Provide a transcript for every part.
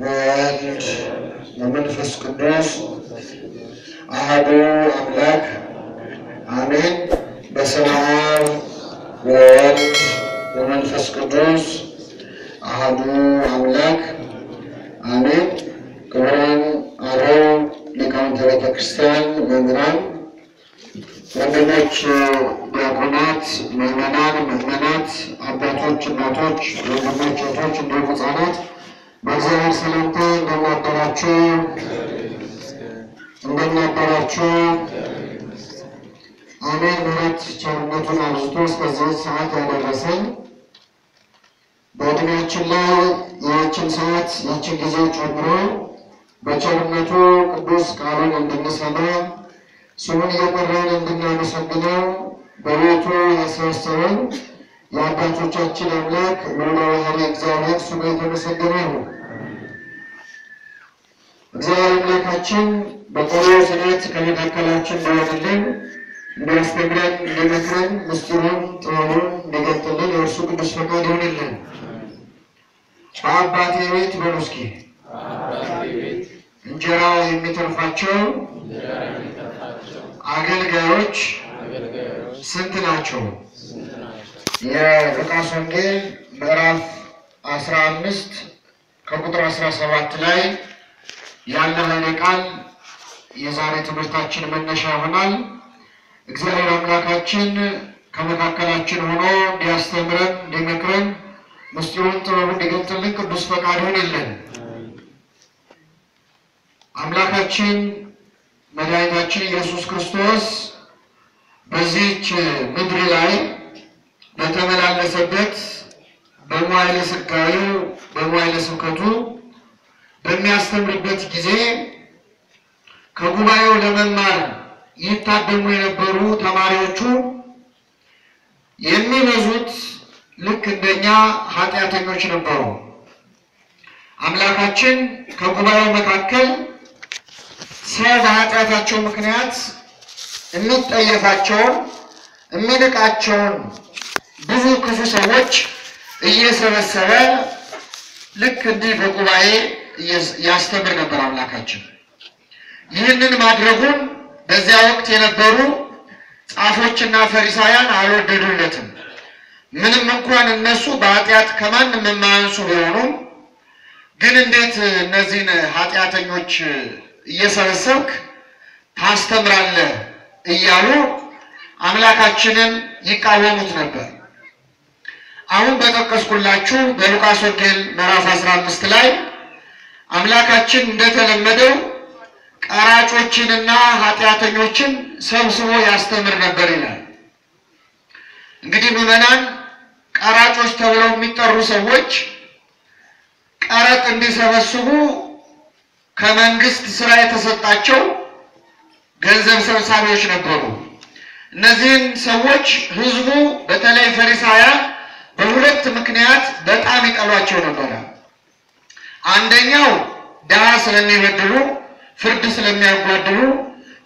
ወወልድ ወመንፈስ ቅዱስ አሐዱ አምላክ አሜን። በስመ አብ ወወልድ ወመንፈስ ቅዱስ አሐዱ አምላክ አሜን። ክቡራን አበው ሊቃውንተ ቤተ ክርስቲያን፣ መምህራን፣ ወንድሞች ዲያቆናት፣ ምዕመናት፣ አባቶች፣ እናቶች፣ ወንድሞች፣ እህቶች እንዲሁም ሕፃናት በእግዚአብሔር ሰላምታ እንደምን አደራችሁ? አሜን። ምሕረት ቸርነቱን አብዝቶ እስከዚህ ሰዓት ያደረሰን በዕድሜያችን ላይ ይህችን ሰዓት ይህችን ጊዜ ጨምሮ በቸርነቱ ቅዱስ ቃሉን እንድንሰማ ስሙን እየጠራን እንድናመሰግነው በቤቱ ያሰበሰበን የአባቶቻችን አምላክ ምሕረቱ እግዚአብሔር ስሙ የተመሰገነ ይሁን። እግዚአብሔር አምላካችን በቆሎ ስርዓት ከመካከላችን ባይሆንልን እንዲያስተምረን እንዲመክረን ምስጢሩን ጥበቡን እንዲገልጥልን የእርሱ ቅዱስ ፈቃድ ይሁንልን። በአባቴ ቤት በሉ እስኪ እንጀራ የሚተርፋቸው አገልጋዮች ስንት ናቸው? የሉቃስ ወንጌል ምዕራፍ 15 ከቁጥር 17 ላይ ያለው ቃል የዛሬ ትምህርታችን መነሻ ይሆናል። እግዚአብሔር አምላካችን ከመካከላችን ሆኖ እንዲያስተምረን እንዲመክረን ምስጢሩን ጥበቡን እንዲገልጥልን ቅዱስ ፈቃድ ይሁንልን። አምላካችን መድኃኒታችን ኢየሱስ ክርስቶስ በዚህች ምድር ላይ በተመላለሰበት በመዋዕለ ሥጋዌው በመዋዕለ ስብከቱ በሚያስተምርበት ጊዜ ከጉባኤው ለመማር ይታደሙ የነበሩ ተማሪዎቹ የሚበዙት ልክ እንደኛ ኃጢአተኞች ነበሩ። አምላካችን ከጉባኤው መካከል ሰው በኃጢአታቸው ምክንያት የሚጠየፋቸውን የሚንቃቸውን ብዙ ክፉ ሰዎች እየሰበሰበ ልክ እንዲህ በጉባኤ ያስተምር ነበር አምላካችን። ይህንን ማድረጉን በዚያ ወቅት የነበሩ ጻፎችና ፈሪሳውያን አልወደዱለትም። ምንም እንኳን እነሱ በኃጢአት ከማንም የማያንሱ ቢሆኑም ግን እንዴት እነዚህን ኃጢአተኞች እየሰበሰብክ ታስተምራለህ እያሉ አምላካችንን ይቃወሙት ነበር። አሁን በጠቀስኩላችሁ በሉቃስ ወንጌል ምዕራፍ 15 ላይ አምላካችን እንደተለመደው ቀራጮችንና ኃጢአተኞችን ሰብስቦ ያስተምር ነበር ይላል። እንግዲህ ምዕመናን ቀራጮች ተብለው የሚጠሩ ሰዎች ቀረጥ እንዲሰበስቡ ከመንግስት ስራ የተሰጣቸው ገንዘብ ሰብሳቢዎች ነበሩ። እነዚህን ሰዎች ህዝቡ በተለይ ፈሪሳውያን በሁለት ምክንያት በጣም ይጠሏቸው ነበር። አንደኛው ድሃ ስለሚበድሉ፣ ፍርድ ስለሚያጓድሉ፣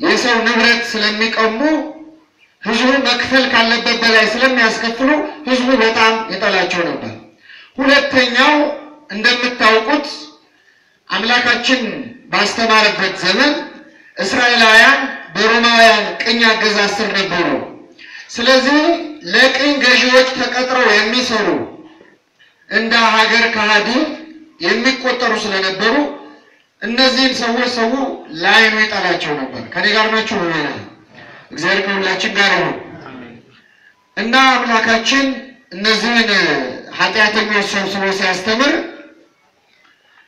የሰው ንብረት ስለሚቀሙ፣ ህዝቡ መክፈል ካለበት በላይ ስለሚያስከፍሉ ህዝቡ በጣም ይጠላቸው ነበር። ሁለተኛው እንደምታውቁት አምላካችን ባስተማረበት ዘመን እስራኤላውያን በሮማውያን ቅኝ አገዛዝ ስር ነበሩ። ስለዚህ ለቅኝ ገዢዎች ተቀጥረው የሚሰሩ እንደ ሀገር ከሃዲ የሚቆጠሩ ስለነበሩ እነዚህን ሰዎች ሰው ላይኑ ይጠላቸው ነበር። ከኔ ጋር ናችሁ? እግዚአብሔር ከሁላችን ጋር ይሁን እና አምላካችን እነዚህን ኃጢአተኞች ሰብስቦ ሲያስተምር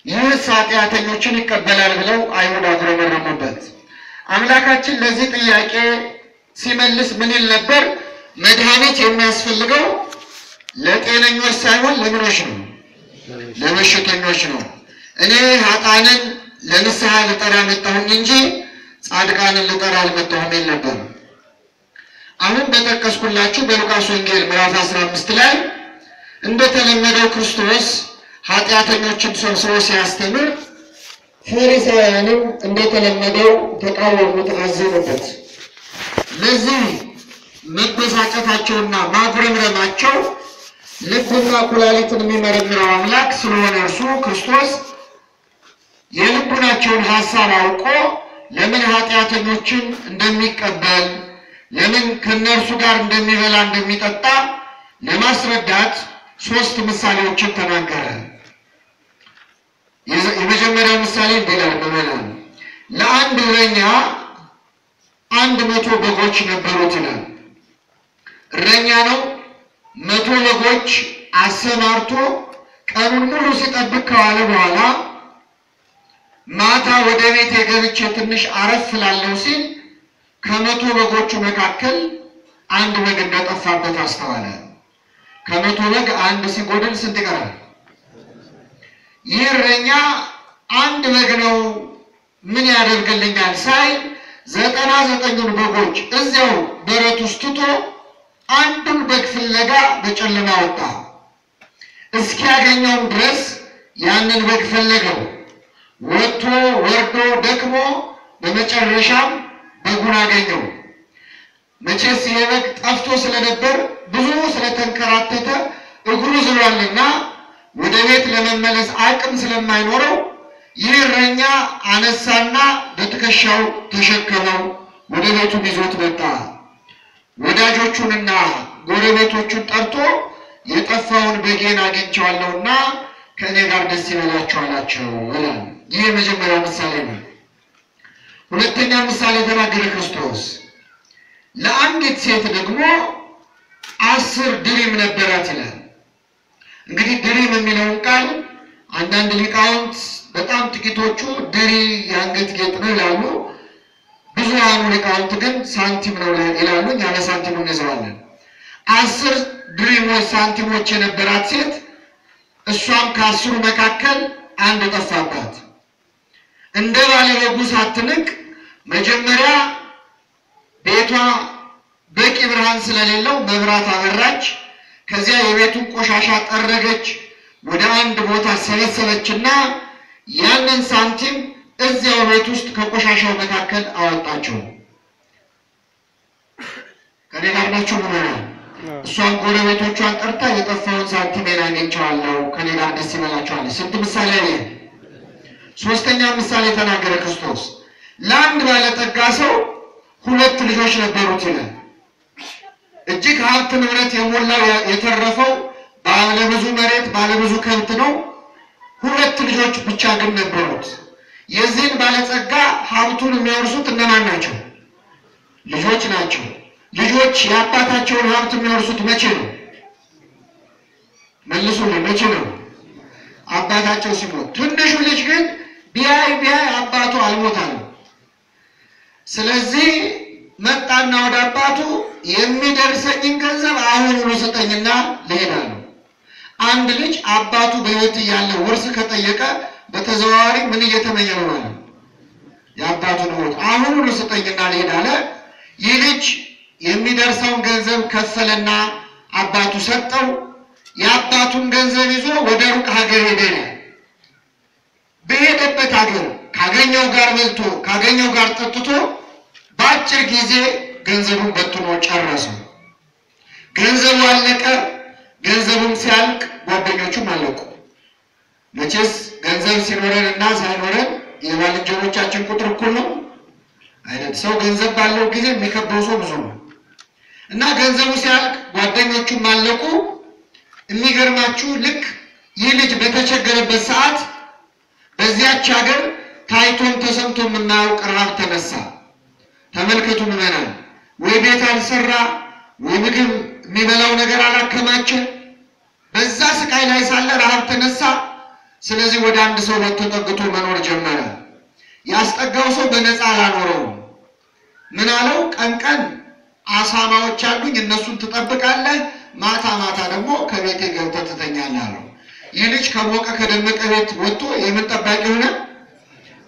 ይህስ ኃጢአተኞችን ይቀበላል ብለው አይሁድ አጉረመረሙበት። አምላካችን ለዚህ ጥያቄ ሲመልስ ምን ይል ነበር? መድኃኒት የሚያስፈልገው ለጤነኞች ሳይሆን ለምኖች ነው፣ ለበሽተኞች ነው። እኔ ኃጥአንን ለንስሐ ልጠራ መጣሁኝ እንጂ ጻድቃንን ልጠራ አልመጣሁም ይል ነበር። አሁን በጠቀስኩላችሁ በሉቃስ ወንጌል ምዕራፍ 15 ላይ እንደተለመደው ክርስቶስ ኃጢአተኞችን ሰብስቦ ሲያስተምር ፈሪሳውያንም እንደተለመደው ተቃወሙት፣ አዘኑበት። ለዚህ መበሳጨታቸውና ማጉረምረማቸው ልብና ኩላሊትን የሚመረምረው አምላክ ስለሆነ እርሱ ክርስቶስ የልቡናቸውን ሐሳብ አውቆ ለምን ኃጢአተኞችን እንደሚቀበል ለምን ከነርሱ ጋር እንደሚበላ እንደሚጠጣ ለማስረዳት 3 ምሳሌዎችን ተናገረ። የመጀመሪያው ምሳሌ እንደላልመናል ለአንድ እረኛ 100 በጎች ነበሩት ይላል። እረኛ ነው 100 በጎች አሰማርቶ ቀኑን ሙሉ ሲጠብቅ ከዋለ በኋላ ማታ ወደ ቤት የገብቼ ትንሽ አረፍ ላለው ሲል ከ100 በጎቹ መካከል አንድ በግ እንደጠፋበት አስተዋለ። ከ100 በግ አንድ ሲጎድል ስንት ይቀራል? ይህ እረኛ አንድ በግ ነው ምን ያደርግልኛል ሳይ 99ን በጎች እዚያው በረት ውስጥ ትቶ አንዱን በግ ፍለጋ በጨለማ ወጣ። እስኪያገኘው ድረስ ያንን በግ ፈለገው። ወጥቶ ወርዶ ደክሞ በመጨረሻም በጉን አገኘው። መቼስ ይሄ በግ ጠፍቶ ስለነበር ብዙ ስለተንከራተተ እግሩ ዝሏልና ወደ ቤት ለመመለስ አቅም ስለማይኖረው ይህ እረኛ አነሳና በትከሻው ተሸከመው ወደ ቤቱ ይዞት መጣ። ወዳጆቹንና ጎረቤቶቹን ጠርቶ የጠፋውን በጌን አግኝቼዋለሁና ከእኔ ጋር ደስ ይበላችሁ አላቸው ይላል። ይህ የመጀመሪያው ምሳሌ ነው። ሁለተኛ ምሳሌ ተናገረ ክርስቶስ። ለአንዲት ሴት ደግሞ 10 ድሪም ነበራት ይላል። እንግዲህ ድሪም የሚለውን ቃል አንዳንድ ሊቃውንት በጣም ጥቂቶቹ ድሪ የአንገት ጌጥ ነው ይላሉ። ብዙሃኑ ሊቃውንት ግን ሳንቲም ነው ይላሉ። እኛ ለሳንቲሙ እንይዘዋለን። 10 ድሪሞች ሳንቲሞች የነበራት ሴት እሷም ከ10ሩ መካከል አንድ ጠፋባት። እንደ ባለበጉ ሳትንቅ መጀመሪያ ቤቷ በቂ ብርሃን ስለሌለው መብራት አበራች። ከዚያ የቤቱን ቆሻሻ ጠረገች። ወደ አንድ ቦታ ሰበሰበችና ያንን ሳንቲም እዚያው ቤት ውስጥ ከቆሻሻው መካከል አወጣቸው። ከኔ ጋር ናችሁ ማለት ነው። እሷን ጎረቤቶቿን ጠርታ የጠፋውን ሳንቲም አግኝቼዋለሁ ከኔ ጋር ደስ ይበላችኋል። ስንት ምሳሌ አለ? 3ኛ ምሳሌ ተናገረ ክርስቶስ። ለአንድ ባለጠጋ ሰው 2 ልጆች ነበሩት ይላል። እጅግ ሀብት ንብረት የሞላው የተረፈው ባለብዙ መሬት ባለብዙ ከብት ነው። 2 ልጆች ብቻ ግን ነበሩት። የዚህን ባለጸጋ ሀብቱን የሚያወርሱት እነማን ናቸው? ልጆች ናቸው። ልጆች የአባታቸውን ሀብት የሚያወርሱት መቼ ነው? መልሱልኝ፣ መቼ ነው? አባታቸው ሲሞት። ትንሹ ልጅ ግን ቢያይ አባቱ አልሞታል። ስለዚህ መጣና ወደ አባቱ የሚደርሰኝን ገንዘብ አሁን ስጠኝና ልሄዳለሁ። አንድ ልጅ አባቱ በሕይወት እያለ ውርስ ከጠየቀ በተዘዋዋሪ ምን እየተመኘ ነው ማለት? የአባቱን ሞት አሁን ስጠኝና ልሄድ አለ። ይህ ልጅ የሚደርሰውን ገንዘብ ከፈለና አባቱ ሰጠው። የአባቱን ገንዘብ ይዞ ወደ ሩቅ ሀገር ሄደ። በሄደበት ሀገር ካገኘው ጋር በልቶ ካገኘው ጋር ጠጥቶ በአጭር ጊዜ ገንዘቡን በትኖ ጨረሰው። ገንዘቡ አለቀ። ገንዘቡም ሲያልቅ ጓደኞቹም አለቁ። መቼስ ገንዘብ ሲኖረንና ሳይኖረን የባልንጀሮቻችን ቁጥር እኩል ነው አይደል? ሰው ገንዘብ ባለው ጊዜ የሚከበው ሰው ብዙ ነው። እና ገንዘቡ ሲያልቅ ጓደኞቹም አለቁ። የሚገርማችሁ ልክ ይህ ልጅ በተቸገረበት ሰዓት በዚያች ሀገር ታይቶም ተሰምቶም የማያውቅ ረሃብ ተነሳ። ተመልከቱ ምዕመናን፣ ወይ ቤት አልሰራ ወይ ምግብ የሚበላው ነገር አላከማቸ። በዛ ስቃይ ላይ ሳለ ረሃብ ተነሳ። ስለዚህ ወደ አንድ ሰው ተጠግቶ መኖር ጀመረ። ያስጠጋው ሰው በነፃ አላኖረውም። ምን አለው? ቀን ቀን አሳማዎች አሉኝ እነሱን ትጠብቃለህ፣ ማታ ማታ ደግሞ ከቤቴ ገብተህ ትተኛለህ አለው። ይህ ልጅ ከሞቀ ከደመቀ ቤት ወጥቶ የምን ጠባቂ ሆነ?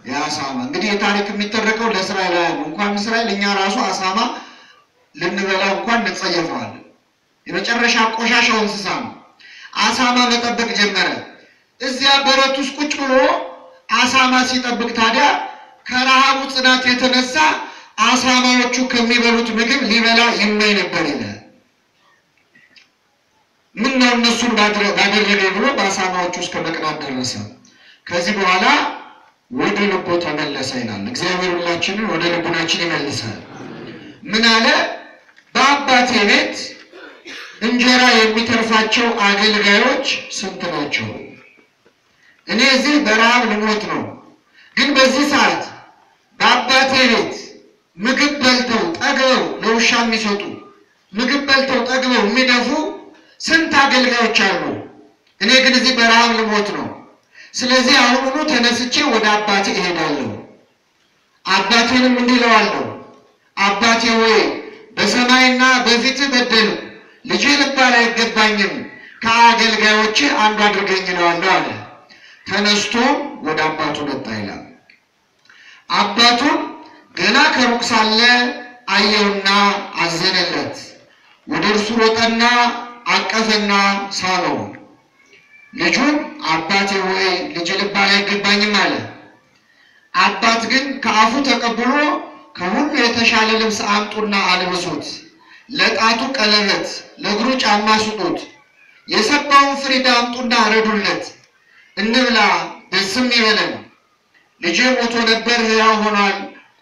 የአሳማ። እንግዲህ የታሪክ የሚተረከው ለእስራኤል ያለው እንኳን እስራኤል እኛ ራሱ አሳማ ልንበላ እንኳን እንጸየፈዋለን። የመጨረሻ ቆሻሻው እንስሳ ነው። አሳማ መጠበቅ ጀመረ። እዚያ በረት ውስጥ ቁጭ ብሎ አሳማ ሲጠብቅ ታዲያ ከረሃቡ ጽናት የተነሳ አሳማዎቹ ከሚበሉት ምግብ ሊበላ ይመኝ ነበር ይላል። ምን ነው እነሱን ባደረገ ብሎ በአሳማዎቹ ውስጥ ከመቅናት ደረሰ። ከዚህ በኋላ ወደ ልቦ ተመለሰ ይላል። እግዚአብሔር ሁላችንን ወደ ልቡናችን ይመልሳል። ምን አለ? በአባቴ ቤት እንጀራ የሚተርፋቸው አገልጋዮች ስንት ናቸው? እኔ እዚህ በረሃብ ልሞት ነው። ግን በዚህ ሰዓት በአባቴ ቤት ምግብ በልተው ጠግበው ለውሻ የሚሰጡ ምግብ በልተው ጠግበው የሚደፉ ስንት አገልጋዮች አሉ። እኔ ግን እዚህ በረሃብ ልሞት ነው። ስለዚህ አሁኑኑ ተነስቼ ወደ አባቴ እሄዳለሁ። አባቴንም እንዲህ እለዋለሁ፣ አባቴ ሆይ በሰማይና በፊትህ በደልሁ፣ ልጄ ልባል አይገባኝም፣ ከአገልጋዮች አንዱ አድርገኝ እለዋለሁ አለ። ተነስቶ ወደ አባቱ መጣ ይላል። አባቱም ገና ከሩቅ ሳለ አየውና አዘነለት። ወደ እርሱ ሮጠና አቀፈና ሳመው። ልጁም አባቴ ሆይ ልጄ ልባል አይገባኝም አለ። አባት ግን ከአፉ ተቀብሎ ከሁሉ የተሻለ ልብስ አምጡና አልብሱት፣ ለጣቱ ቀለበት ለእግሩ ጫማ ስጡት፣ የሰባውን ፍሪዳ አምጡና ረዱለት፣ እንብላ ደስም ይበለን። ልጄ ሞቶ ነበር ሕያው ሆኗል፣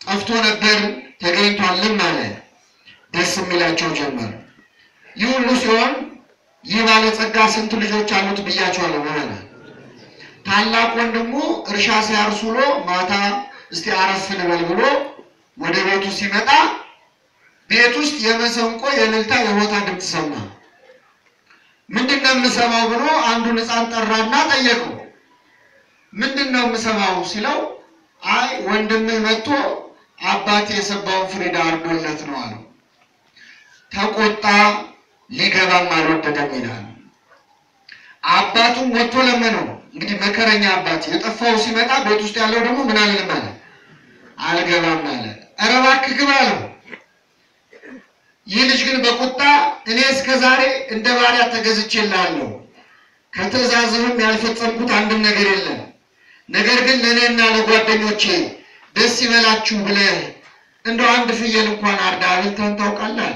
ጠፍቶ ነበር ተገኝቷልም አለ። ደስም ይላቸው ጀመር። ይህ ሁሉ ሲሆን ይህ ባለጸጋ ስንት ልጆች አሉት ብያቸዋለሁ። ማለት ታላቅ ወንድሙ እርሻ ሲያርስ ውሎ ማታ እስቲ አረፍ ልበል ብሎ ወደ ቤቱ ሲመጣ ቤት ውስጥ የመሰንቆ የእልልታ የሆታ ድምፅ ሰማ። ምንድነው የምሰማው ብሎ አንዱን ሕፃን ጠራና ጠየቀው። ምንድነው የምሰማው ሲለው አይ ወንድምህ መጥቶ አባቴ የሰባውን ፍሪዳ አርዶለት ነው አለው። ተቆጣ፣ ሊገባም አልወደደም ይላል። አባቱም ወጥቶ ለመነው። እንግዲህ መከረኛ አባት የጠፋው ሲመጣ ቤት ውስጥ ያለው ደግሞ ምን አልልም አለ፣ አልገባም አለ። ኧረ እባክህ ግባ አለው። ይህ ልጅ ግን በቁጣ እኔ እስከ ዛሬ እንደ ባሪያ ተገዝቼልሃለሁ፣ ከትእዛዝህም ያልፈጸምኩት አንድም ነገር የለም። ነገር ግን ለእኔና ለጓደኞቼ ደስ ይበላችሁ ብለህ እንደው አንድ ፍየል እንኳን አርደህ አብልተኸን ታውቃለህ?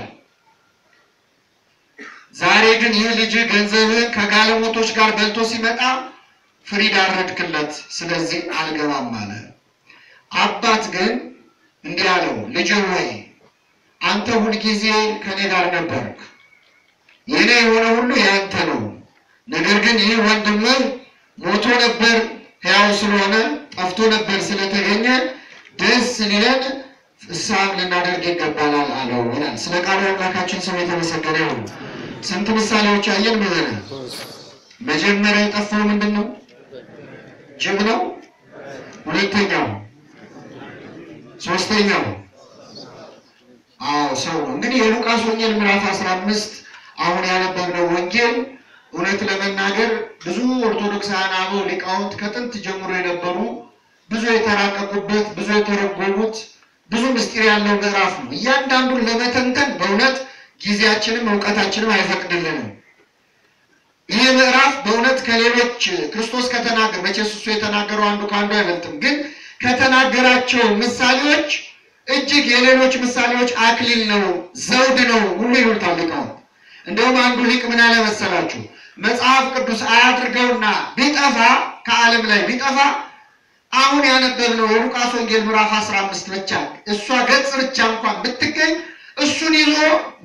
ዛሬ ግን ይህ ልጅ ገንዘብህን ከጋለሞቶች ጋር በልቶ ሲመጣ ፍሪዳ አረድክለት፣ ስለዚህ አልገባም አለ። አባት ግን እንዲህ አለው፣ ልጅ ሆይ አንተ ሁልጊዜ ከኔ ጋር ነበርክ፣ የኔ የሆነ ሁሉ ያንተ ነው። ነገር ግን ይህ ወንድምህ ሞቶ ነበር ሕያው ስለሆነ፣ ጠፍቶ ነበር ስለተገኘ ደስ ሊለን ፍስሐም ልናደርግ ይገባናል አለው ይላል። ስለ ቃሉ አምላካችን ስም የተመሰገነ ይሁን። ስንት ምሳሌዎች አየን? መጀመሪያ የጠፋው ምንድን ነው? ጅብ ነው። ሁለተኛው፣ ሶስተኛው ሰው ነው። እንግዲህ የሉቃስ ወንጌል ምዕራፍ 15 አሁን ያነበብነው ወንጌል እውነት ለመናገር ብዙ ኦርቶዶክሳውያን አበው ሊቃውንት ከጥንት ጀምሮ የነበሩ ብዙ የተራቀቁበት፣ ብዙ የተረጎሙት፣ ብዙ ምስጢር ያለው ምዕራፍ ነው። እያንዳንዱን ለመተንተን በእውነት ጊዜያችንም እውቀታችንም አይፈቅድልንም። ይህ ምዕራፍ በእውነት ከሌሎች ክርስቶስ ከተናገረ መቼስ እሱ የተናገረው አንዱ ከአንዱ አይበልጥም፣ ግን ከተናገራቸው ምሳሌዎች እጅግ የሌሎች ምሳሌዎች አክሊል ነው፣ ዘውድ ነው ሁሉ ይሉታል ሊቃውንት። እንደውም አንዱ ሊቅ ምን አለ መሰላችሁ? መጽሐፍ ቅዱስ አያድርገውና ቢጠፋ ከዓለም ላይ ቢጠፋ አሁን ያነበብነው የሉቃስ ወንጌል ምዕራፍ 15 ብቻ እሷ ገጽ ብቻ እንኳን ብትገኝ እሱን ይዞ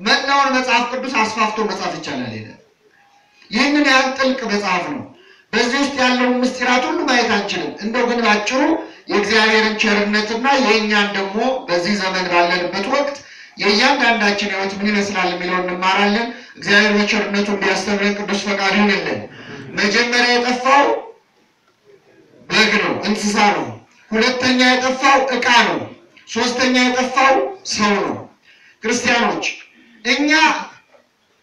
መላውን መጽሐፍ ቅዱስ አስፋፍቶ መጻፍ ይቻላል ይላል። ይህንን ያህል ጥልቅ መጽሐፍ ነው። በዚህ ውስጥ ያለውን ምስጢራት ሁሉ ማየት አንችልም። እንደው ግን ባጭሩ የእግዚአብሔርን ቸርነትና የእኛን ደግሞ በዚህ ዘመን ባለንበት ወቅት የእያንዳንዳችን ሕይወት ምን ይመስላል የሚለውን እንማራለን። እግዚአብሔር በቸርነቱ እንዲያስተምረን ቅዱስ ፈቃዱ ይሁንልን። መጀመሪያ የጠፋው በግ ነው፣ እንስሳ ነው። ሁለተኛ የጠፋው ዕቃ ነው። ሶስተኛ የጠፋው ሰው ነው። ክርስቲያኖች እኛ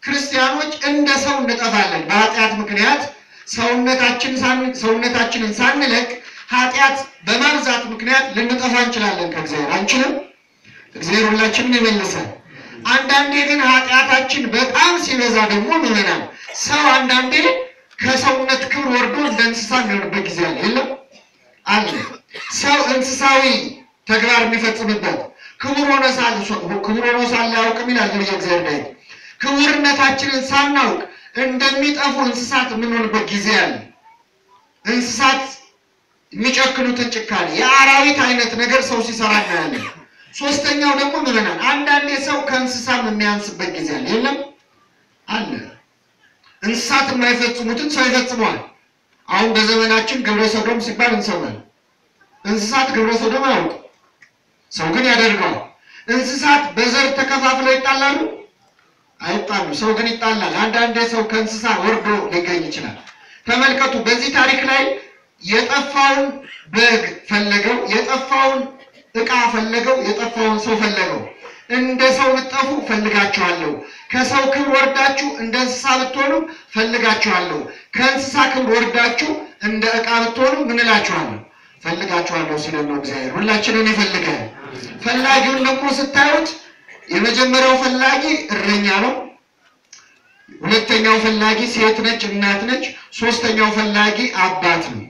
ክርስቲያኖች እንደ ሰው እንጠፋለን። በኃጢአት ምክንያት ሰውነታችንን ሳንለቅ ኃጢአት በማብዛት ምክንያት ልንጠፋ እንችላለን። ከእግዚአብሔር አንችልም። እግዚአብሔር ሁላችንን ይመልሳል። አንዳንዴ ግን ኃጢአታችን በጣም ሲበዛ ደግሞ ምንናል ሰው አንዳንዴ ከሰውነት ክብር ወርዶ እንደ እንስሳ የሚሆንበት ጊዜ አለ። የለም አለ። ሰው እንስሳዊ ተግባር የሚፈጽምበት ክቡር ሆኖ ሳለ ያውቅም ይላል እግዚአብሔር ላይ። ክቡርነታችንን ሳናውቅ እንደሚጠፉ እንስሳት የምንሆንበት ጊዜ አለ። እንስሳት የሚጨክኑትን ጭካኔ የአራዊት አይነት ነገር ሰው ሲሰራ እናያለን። ሶስተኛው ደግሞ ምንናል አንዳንዴ ሰው ከእንስሳም የሚያንስበት ጊዜ አለ። የለም አለ። እንስሳት የማይፈጽሙትን ሰው ይፈጽመዋል። አሁን በዘመናችን ግብረ ሰዶም ሲባል እንሰማለን። እንስሳት ግብረ ሰዶም አያውቁ፣ ሰው ግን ያደርገዋል። እንስሳት በዘር ተከፋፍለው ይጣላሉ አይጣሉ፣ ሰው ግን ይጣላል። አንዳንዴ ሰው ከእንስሳ ወርዶ ሊገኝ ይችላል። ተመልከቱ፣ በዚህ ታሪክ ላይ የጠፋውን በግ ፈለገው፣ የጠፋውን ዕቃ ፈለገው፣ የጠፋውን ሰው ፈለገው። እንደ ሰው ብትጠፉ ፈልጋችኋለሁ፣ ከሰው ክብር ወርዳችሁ እንደ እንስሳ ብትሆኑ ፈልጋችኋለሁ፣ ከእንስሳ ክብር ወርዳችሁ እንደ ዕቃ ብትሆኑ ምን እላችኋለሁ ፈልጋችኋለሁ ሲለን ነው እግዚአብሔር ሁላችንን ይፈልጋል። ፈላጊውን ደግሞ ስታዩት የመጀመሪያው ፈላጊ እረኛ ነው። ሁለተኛው ፈላጊ ሴት ነች፣ እናት ነች። ሶስተኛው ፈላጊ አባት ነው።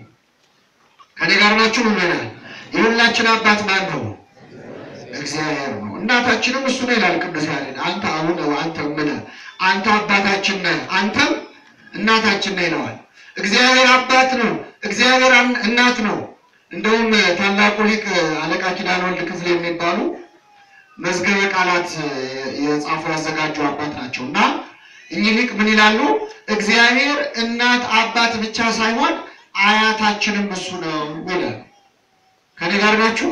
ከኔ ጋር ናችሁ? ምንላል? የሁላችን አባት ማን ነው? እግዚአብሔር ነው። እናታችንም እሱ ነው ይላል ቅዱስ ያሬድ። አንተ አቡነ ወአንተ እምነ፣ አንተ አባታችን ነህ አንተም እናታችን ነህ ይለዋል። እግዚአብሔር አባት ነው፣ እግዚአብሔር እናት ነው። እንደውም ታላቁ ሊቅ አለቃ ኪዳነ ወልድ ክፍሌ የሚባሉ መዝገበ ቃላት የጻፉ ያዘጋጁ አባት ናቸውና እኚህ ሊቅ ምን ይላሉ? እግዚአብሔር እናት አባት ብቻ ሳይሆን አያታችንም እሱ ነው ይላል። ከኔ ጋር ናችሁ?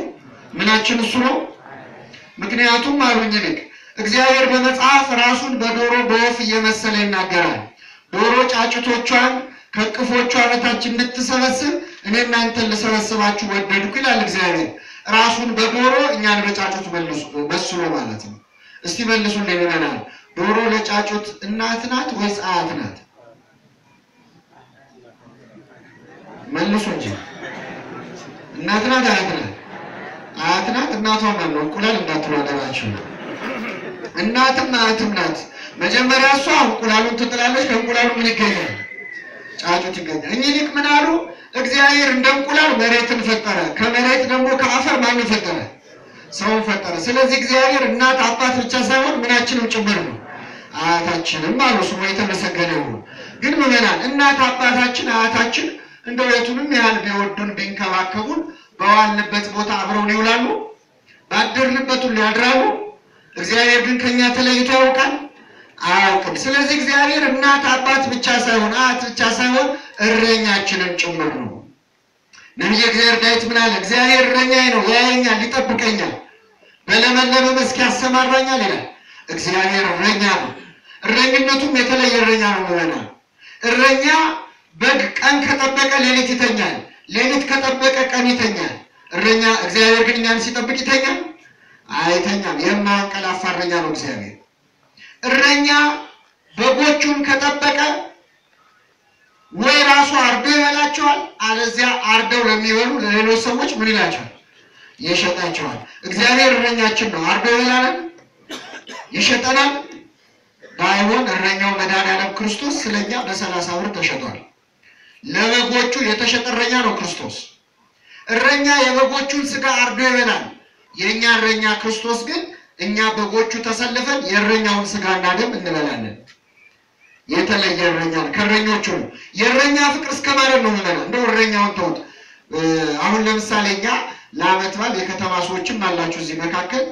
ምናችን እሱ ነው? ምክንያቱም አሉኝ ሊቅ እግዚአብሔር በመጽሐፍ ራሱን በዶሮ በወፍ እየመሰለ ይናገራል። ዶሮ ጫጩቶቿን ከቅፎቿ በታች እንድትሰበስብ እኔ እናንተን ልሰበስባችሁ ወደድኩ ይላል እግዚአብሔር። ራሱን በዶሮ እኛን በጫጩት መስሎ ማለት ነው። እስቲ መልሱልኝ ይመናል። ዶሮ ለጫጩት እናት ናት ወይስ አያት ናት? መልሱ እንጂ። እናት ናት አያት ናት? አያት ናት። እናቷ ማን ነው? እንቁላል እንዳትሉ አደራችሁ። እናትም አያትም ናት። መጀመሪያ እሷ እንቁላሉን ትጥላለች። ከእንቁላሉ ምን ይገኛል? ጫጩት ይገኛል። እኚህ ሊቅ ምን አሉ? እግዚአብሔር እንደ እንቁላል መሬትን ፈጠረ፣ ከመሬት ደግሞ ከአፈር ማንን ፈጠረ? ሰውን ፈጠረ። ስለዚህ እግዚአብሔር እናት አባት ብቻ ሳይሆን ምናችንም ጭምር ነው፣ አያታችንም አሉ። ስሙ የተመሰገነ ይሁን። ግን ምዕመናን እናት አባታችን አያታችን እንደው የቱንም ያህል ቢወዱን ቢንከባከቡን በዋልንበት ቦታ አብረውን ይውላሉ፣ ባደርንበት ሁሉ ያድራሉ። እግዚአብሔር ግን ከኛ ተለይቶ ያውቃል? አያውቅም። ስለዚህ እግዚአብሔር እናት አባት ብቻ ሳይሆን አያት ብቻ ሳይሆን እረኛችንም ጭምር ነው። ነቢየ እግዚአብሔር ዳዊት ምን አለ? እግዚአብሔር እረኛዬ ነው፣ ያየኛል፣ ይጠብቀኛል፣ በለመለመ መስክ ያሰማራኛል ይላል። እግዚአብሔር እረኛ ነው። እረኝነቱም የተለየ እረኛ ነው ምዕመናን። እረኛ በግ ቀን ከጠበቀ ሌሊት ይተኛል፣ ሌሊት ከጠበቀ ቀን ይተኛል። እረኛ እግዚአብሔር ግን እኛን ሲጠብቅ ይተኛል? አይተኛም። የማያንቀላፋ እረኛ ነው እግዚአብሔር። እረኛ በጎቹን ከጠበቀ ወይ ራሱ አርዶ ይበላቸዋል፣ አለዚያ አርደው ለሚበሉ ለሌሎች ሰዎች ምን ይላቸዋል? ይሸጣቸዋል። እግዚአብሔር እረኛችን ነው። አርዶ ይበላናል፣ ይሸጠናል። ባይሆን እረኛው መድኃኒዓለም ክርስቶስ ስለኛ በ30 ብር ተሸጧል። ለበጎቹ የተሸጠ እረኛ ነው ክርስቶስ። እረኛ የበጎቹን ስጋ አርዶ ይበላል። የኛ እረኛ ክርስቶስ ግን እኛ በጎቹ ተሰልፈን የእረኛውን ስጋና ደም እንበላለን። የተለየ እረኛ ከእረኞቹ ነው። የእረኛ ፍቅር እስከ ማለት ነው ማለት ነው። እንደው እረኛውን ተውት። አሁን ለምሳሌ እኛ ለዓመት በዓል የከተማ ሰዎችም አላችሁ እዚህ መካከል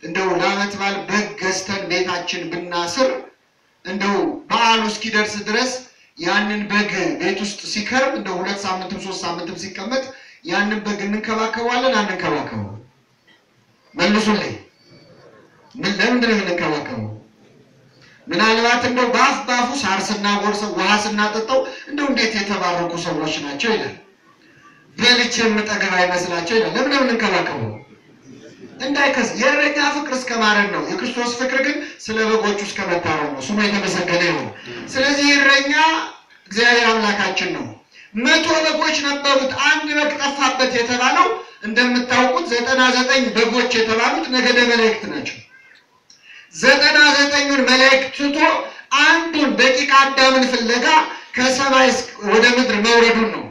እንደው ለዓመት በዓል በግ ገዝተን ቤታችን ብናስር እንደው በዓሉ እስኪደርስ ድረስ ያንን በግ ቤት ውስጥ ሲከርም እንደው 2 ሳምንትም 3 ሳምንትም ሲቀመጥ ያንን በግ እንከባከባለን አንከባከበው? መልሱልኝ። ለምንድን ነው የምንከባከበው? ምናልባት እንደው ባፉ ሳር ስናጎርሰው ውሃ ስናጠጣው እንደው እንዴት የተባረኩ ሰዎች ናቸው ይላል። በልቼ የምጠገብ አይመስላቸው ይላል። ለምን ነው የምንከባከበው? እንዳይከስ የእረኛ ፍቅር እስከ ማረን ነው። የክርስቶስ ፍቅር ግን ስለ በጎቹ እስከ መታረም ነው። ስሙ የተመሰገነ ይሁን። ስለዚህ እረኛ እግዚአብሔር አምላካችን ነው። 100 በጎች ነበሩት፣ አንድ በግ ጠፋበት የተባለው እንደምታውቁት 99 በጎች የተባሉት ነገደ መላእክት ናቸው። 99ን መላእክት ትቶ አንዱን ደቂቀ አዳምን ፍለጋ ከሰማይ ወደ ምድር መውረዱን ነው።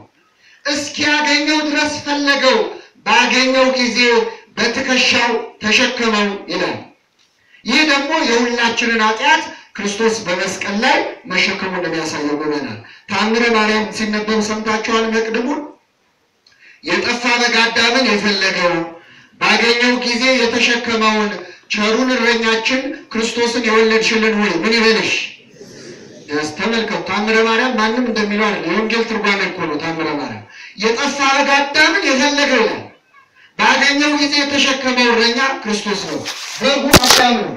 እስኪያገኘው ድረስ ፈለገው፣ ባገኘው ጊዜ በትከሻው ተሸከመው ይላል። ይህ ደግሞ የሁላችንን ኃጢአት ክርስቶስ በመስቀል ላይ መሸከሙ እንደሚያሳየው ምዕመናን። ተአምረ ማርያም ሲነበብ ሰምታችኋል። መቅድሙን የጠፋ በግ አዳምን የፈለገው ባገኘው ጊዜ የተሸከመውን ቸሩን እረኛችን ክርስቶስን የወለድሽልን ሆይ ምን ይበልሽ? ተመልከቱ። ታምረ ማርያም ማንም እንደሚለው አይደል፣ የወንጌል ትርጓሜ እኮ ነው። ታምረ ማርያም የጠፋ በግ አዳምን የፈለገው ይላል። ባገኘው ጊዜ የተሸከመው እረኛ ክርስቶስ ነው። በጉ አዳም ነው።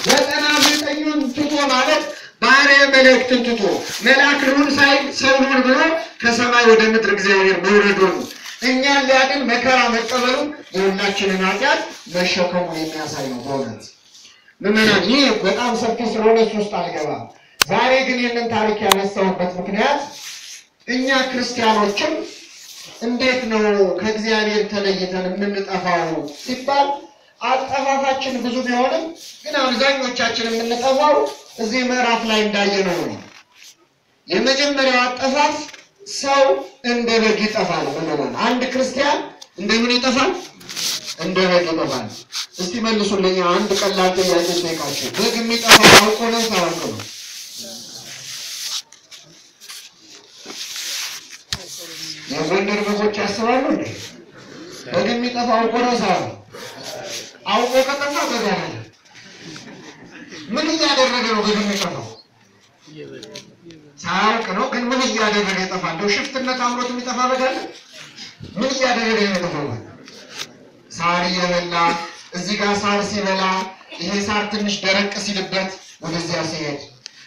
99ን ትቶ ማለት ባሪያ መለክትን ትቶ መልአክ ልሁን ሳይል ሰው ልሁን ብሎ ከሰማይ ወደ ምድር እግዚአብሔር መውረዱን እኛን ሊያድን መከራ መቀበሉ የሁላችንን ኃጢአት መሸከሙን የሚያሳይ ነው። በእውነት ምዕመናን ይህ በጣም ሰፊ ስለሆነ ውስጥ አልገባም። ዛሬ ግን ይህንን ታሪክ ያነሳሁበት ምክንያት እኛ ክርስቲያኖችም እንዴት ነው ከእግዚአብሔር ተለይተን የምንጠፋው ሲባል አጠፋፋችን ብዙ ቢሆንም ግን አብዛኞቻችን የምንጠፋው እዚህ ምዕራፍ ላይ እንዳየነው ነው። የመጀመሪያው አጠፋፍ ሰው እንደ በግ ይጠፋል። አንድ ክርስቲያን እንደምን ይጠፋል? እንደ በግ ይጠፋል። እስቲ መልሱልኝ። አንድ ቀላል ጥያቄ ልጠይቃችሁ። በግ የሚጠፋው አውቆ ነው ሳያውቅ ነው? የጎንደር በጎች ያስባሉ እንዴ? በግ የሚጠፋው አውቆ ነው ሳያውቅ? አውቆ ከጠፋ በግ አይደለም። ምን እያደረገ ነው በግ የሚጠፋው? ሳያውቅ ነው። ግን ምን እያደረገ ይጠፋል? እንደው ሽፍትነት አምሮት የሚጠፋ በግ አለ? ምን እያደረገ ይጠፋል? ሳር እየበላ እዚህ ጋር ሳር ሲበላ ይሄ ሳር ትንሽ ደረቅ ሲልበት ወደዚያ ሲሄድ፣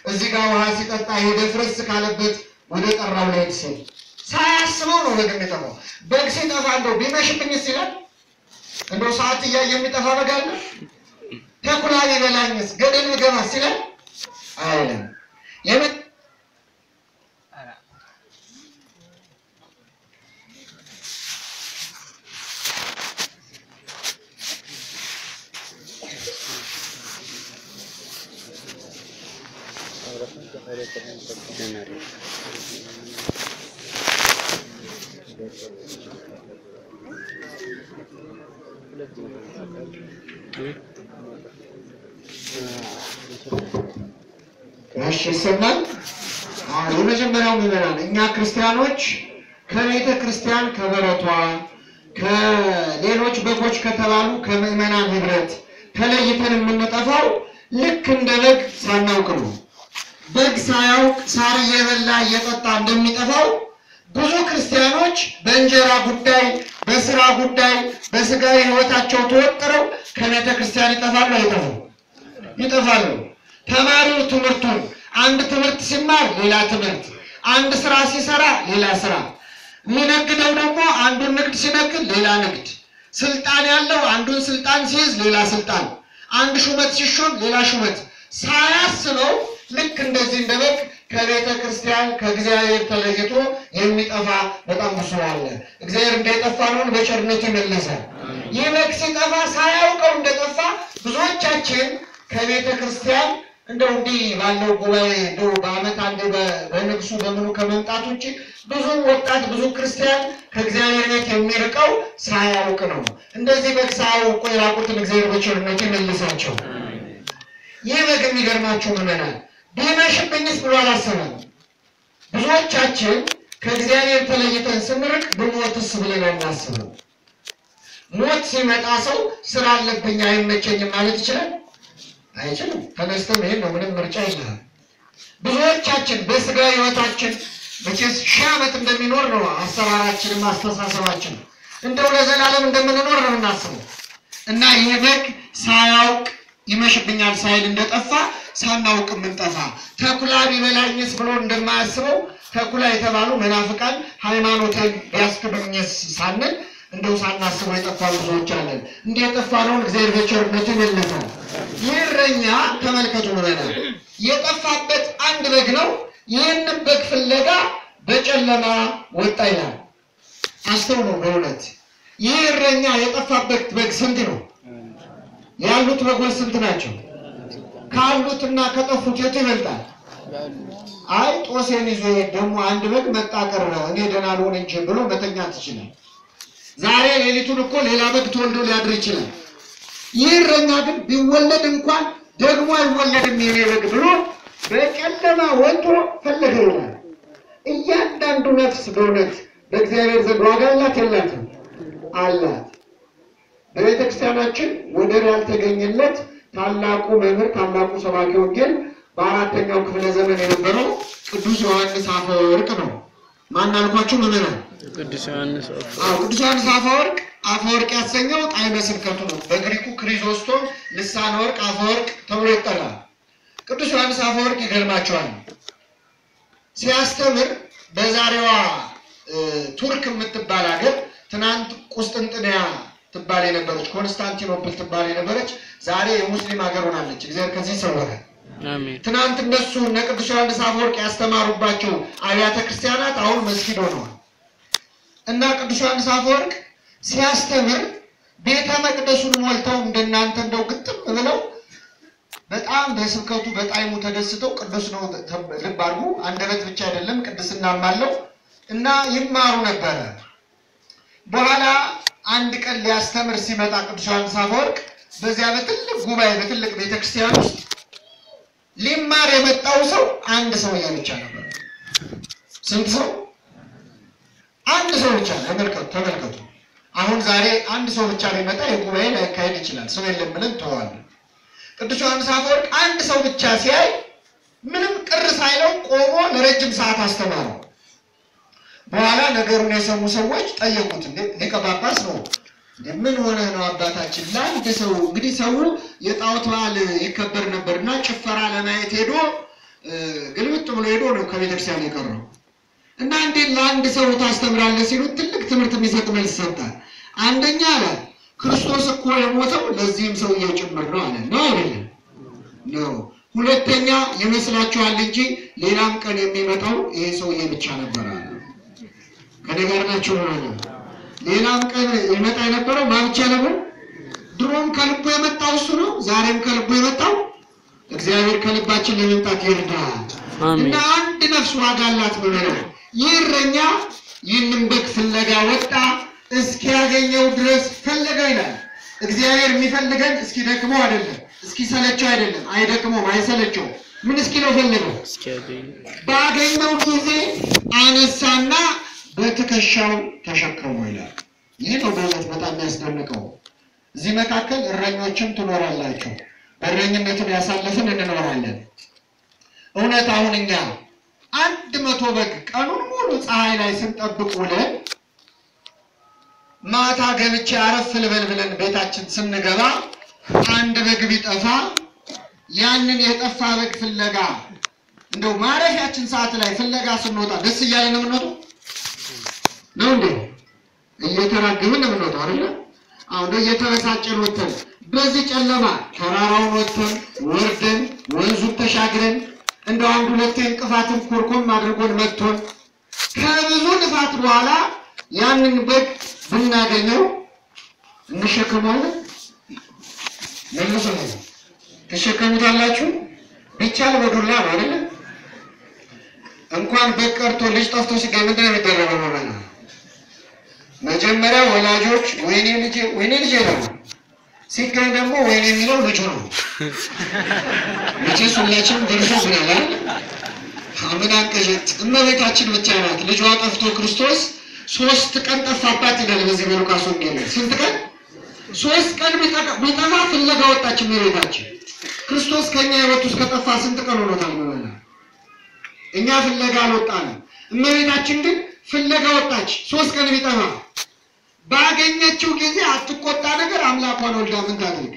እዚህ ጋር ውሃ ሲጠጣ ሄደ ፍርስ ካለበት ወደ ጠራው ላይ ሲል ሳያስበው ነው በግ የሚጠፋው። በግ ሲጠፋ እንደው ቢመሽብኝስ ይላል? እንደው ሰዓት እያየ የሚጠፋ በግ አለ? ተኩላ ቢበላኝስ ገደል ብገባስ ይላል? አይልም። ይሰማል። የመጀመሪያው ምዕመናን እኛ ክርስቲያኖች ከቤተ ክርስቲያን ከበረቷ ከሌሎች በጎች ከተባሉ ከምዕመናን ህብረት ተለይተን የምንጠፋው ልክ እንደ በግ ሳናውቅ ነው። በግ ሳያውቅ ሳር እየበላ እየጠጣ እንደሚጠፋው ብዙ ክርስቲያኖች በእንጀራ ጉዳይ፣ በስራ ጉዳይ፣ በስጋዊ ህይወታቸው ተወጥረው ከቤተ ክርስቲያን ይጠፋሉ። አይጠፉም? ይጠፋሉ። ተማሪው ትምህርቱን አንድ ትምህርት ሲማር ሌላ ትምህርት፣ አንድ ስራ ሲሰራ ሌላ ስራ፣ የሚነግደው ደግሞ አንዱን ንግድ ሲነግድ ሌላ ንግድ፣ ስልጣን ያለው አንዱን ስልጣን ሲይዝ ሌላ ስልጣን፣ አንድ ሹመት ሲሾም ሌላ ሹመት ሳያስበው ልክ እንደዚህ እንደ በግ ከቤተ ክርስቲያን ከእግዚአብሔር ተለይቶ የሚጠፋ በጣም ብዙ አለ። እግዚአብሔር እንደጠፋ ነው በቸርነቱ ይመለሳል። ይህ በግ ሲጠፋ ሳያውቀው እንደጠፋ ብዙዎቻችን ከቤተ ክርስቲያን እንደው እንዲህ ባለው ጉባኤ እንደው በዓመት አንዴ በንግሱ በምኑ ከመምጣት ውጭ ብዙ ወጣት ብዙ ክርስቲያን ከእግዚአብሔር ቤት የሚርቀው ሳያውቅ ነው። እንደዚህ በግ ሳያውቁ የራቁትን እግዚአብሔር በቸርነቱ ይመልሳቸው። ይህ በግ የሚገርማችሁ ምዕመናን ቢመሽብኝስ ብሎ አላሰበም። ብዙዎቻችን ከእግዚአብሔር ተለይተን ስንርቅ ብሞትስ ብለን አናስብም። ሞት ሲመጣ ሰው ስራ አለብኝ አይመቸኝም ማለት ይችላል? አይችልም። ተነስተው ይሄን ነው፣ ምንም ምርጫ የለም። ብዙዎቻችን በስጋ ህይወታችን መቼስ 1000 ዓመት እንደሚኖር ነው አሰራራችንም አስተሳሰባችን፣ እንደው ለዘላለም እንደምንኖር ነው እናስበው። እና ይህ በግ ሳያውቅ ይመሽብኛል ሳይል እንደጠፋ ሳናውቅ ምንጠፋ ተኩላ ቢበላኝስ ብሎ እንደማያስበው ተኩላ የተባሉ መናፍቃን ሃይማኖትን ቢያስክዱኝስ ሳንል እንደው ሳናስበው የጠፋ ብዙዎች አለን። እንደ የጠፋነውን እግዚአብሔር በቸርነቱ ይመልሳል። ይህ እረኛ ተመልከቱ ምዕመናን የጠፋበት አንድ በግ ነው። ይህንን በግ ፍለጋ በጨለማ ወጣ ይላል። አስተውሉ በእውነት ይህ እረኛ የጠፋበት በግ ስንት ነው? ያሉት በጎች ስንት ናቸው? ካሉትና ከጠፉት የቱ ይበልጣል? አይ ጦሴን ይዞ ደግሞ አንድ በግ መጣ ቀረ እኔ ደህና ልሆን እንጂ ብሎ መተኛት ይችላል። ዛሬ ሌሊቱን እኮ ሌላ በግ ተወልዶ ሊያድር ይችላል። ይህ እረኛ ግን ቢወለድ እንኳን ደግሞ አይወለድም የኔ በግ ብሎ በጨለማ ወጥቶ ፈለገው ይላል። እያንዳንዱ ነፍስ በእውነት በእግዚአብሔር ዘንድ ዋጋ አላት የላትም? አላት። በቤተክርስቲያናችን ወደር ያልተገኘለት ታላቁ መምህር ታላቁ ሰባኪ ወንጌል በአራተኛው ክፍለ ዘመን የነበረው ቅዱስ ዮሐንስ አፈወርቅ ነው። ማን አልኳችሁ? መምህር ቅዱስ ዮሐንስ ቅዱስ ዮሐንስ አፈወርቅ ያሰኘው ጣዕመ ስብከቱ ነው። በግሪኩ ክሪዞስቶም ልሳነ ወርቅ አፈወርቅ ተብሎ ይጠራል። ቅዱስ ዮሐንስ አፈወርቅ ይገርማቸዋል። ሲያስተምር በዛሬዋ ቱርክ የምትባል ሀገር ትናንት ቁስጥንጥንያ ትባል የነበረች ኮንስታንቲኖፕል ትባል የነበረች ዛሬ የሙስሊም ሀገር ሆናለች። እግዚአብሔር ከዚህ ሰወረ። አሜን። ትናንት እነሱ ቅዱስ ዮሐንስ አፈወርቅ ያስተማሩባቸው አብያተ ክርስቲያናት አሁን መስጊድ ሆነዋል። እና ቅዱስ ዮሐንስ አፈወርቅ ሲያስተምር ቤተ መቅደሱን ሞልተው እንደናንተ እንደው ግጥም ብለው በጣም በስብከቱ በጣይሙ ተደስተው ቅዱስ ነው ልብ አድርጉ። አንደበት ብቻ አይደለም ቅድስናም አለው እና ይማሩ ነበር። በኋላ አንድ ቀን ሊያስተምር ሲመጣ ቅዱስ ዮሐንስ አፈወርቅ በዚያ በትልቅ ጉባኤ በትልቅ ቤተክርስቲያን ውስጥ ሊማር የመጣው ሰው አንድ ሰው ብቻ ነበር። ስንት ሰው? አንድ ሰው ብቻ። ተመልከቱ። አሁን ዛሬ አንድ ሰው ብቻ ሊመጣ የጉባኤ ሊያካሄድ ይችላል። ሰው የለም ብለን ተዋለን። ቅዱስ ዮሐንስ አፈወርቅ አንድ ሰው ብቻ ሲያይ ምንም ቅር ሳይለው ቆሞ ለረጅም ሰዓት አስተማረው። በኋላ ነገሩን የሰሙ ሰዎች ጠየቁት። ሊቀ ጳጳስ ነው፣ ምን ሆነ ነው አባታችን? ለአንድ ሰው እንግዲህ ሰው የጣዖት በዓል ይከበር ነበርና ጭፈራ ለማየት ሄዶ ግልብጥ ብሎ ሄዶ ነው ከቤተክርስቲያን የቀረው እና እንዴት ለአንድ ሰው ታስተምራለህ ሲሉት ትልቅ ትምህርት የሚሰጥ መልስ ሰጠ። አንደኛ አለ ክርስቶስ እኮ የሞተው ለዚህም ሰውዬ ጭምር ነው አለ። ነው አይደለም? ነው። ሁለተኛ ይመስላችኋል እንጂ ሌላም ቀን የሚመጣው ይሄ ሰውዬ ብቻ ነበር አለ። ከነገር ናቸው ነው። ሌላም ቀን ይመጣ የነበረው ማን ብቻ ነበር? ድሮም ከልቡ የመጣው እሱ ነው። ዛሬም ከልቡ የመጣው እግዚአብሔር ከልባችን ለመምጣት ይርዳል። እና አንድ ነፍስ ዋጋ አላት ብለናል። ይህ እረኛ ይህንን በግ ፍለጋ ወጣ፣ እስኪያገኘው ድረስ ፈለገ ይላል። እግዚአብሔር የሚፈልገን እስኪ ደክመው አይደለም፣ እስኪ ሰለቸው አይደለም። አይደክመው አይሰለቸው። ምን እስኪለው ፈለገው? ባገኘው ጊዜ አነሳና በትከሻው ተሸከመው ይላል። ይህ ነው በእውነት በጣም የሚያስደንቀው። እዚህ መካከል እረኞችም ትኖራላችሁ፣ በእረኝነትን ያሳለፍን እንኖራለን። እውነት አሁን እኛ 100 በግ ቀኑን ሙሉ ፀሐይ ላይ ስንጠብቅ ውለን ማታ ገብቼ አረፍ ልበል ብለን ቤታችን ስንገባ አንድ በግ ቢጠፋ ያንን የጠፋ በግ ፍለጋ እንደው ማረፊያችን ሰዓት ላይ ፍለጋ ስንወጣ ደስ እያለን ነው የምንወጣው ነው እንዴ? እየተራገምን ነው የምንወጣው አይደል? አሁን እየተበሳጨን ወጥተን በዚህ ጨለማ ተራራውን ወጥተን ወርደን ወንዙን ተሻግረን እንደው አንድ ሁለት እንቅፋትን ኮርኮም አድርጎን መጥቶን ከብዙ ልፋት በኋላ ያንን በግ ብናገኘው እንሸከመዋለን። መልሶ ነው ተሸከሙታላችሁ። ቢቻል በዱላ ነው አይደል? እንኳን በግ ቀርቶ ልጅ ጠፍቶ ሲገኝ ምንድን ነው የሚደረገው? መጀመሪያ ወላጆች ወይኔ ልጄ ነው፣ ሲገኝ ደግሞ ወይኔ የሚለው ልጁ ነው። ልጅ ሁላችንም ደርሶብናል አይደል? ምን አንቀዠት እመቤታችን ብቻ ናት ልጇ ጠፍቶ ክርስቶስ 3 ቀን ጠፋባት ይላል በዚህ በሉቃስ ወንጌል። ስንት ቀን? 3 ቀን ቢጠፋ ፍለጋ ወጣች እመቤታችን። ክርስቶስ ከኛ ህይወት ውስጥ ከጠፋ ስንት ቀን ሆኖታል ማለት ነው? እኛ ፍለጋ አልወጣንም። እመቤታችን ግን ፍለጋ ወጣች። 3 ቀን ቢጠፋ ባገኘችው ጊዜ አትቆጣ ነገር አምላኳን ወልዳ ምን ታድርግ?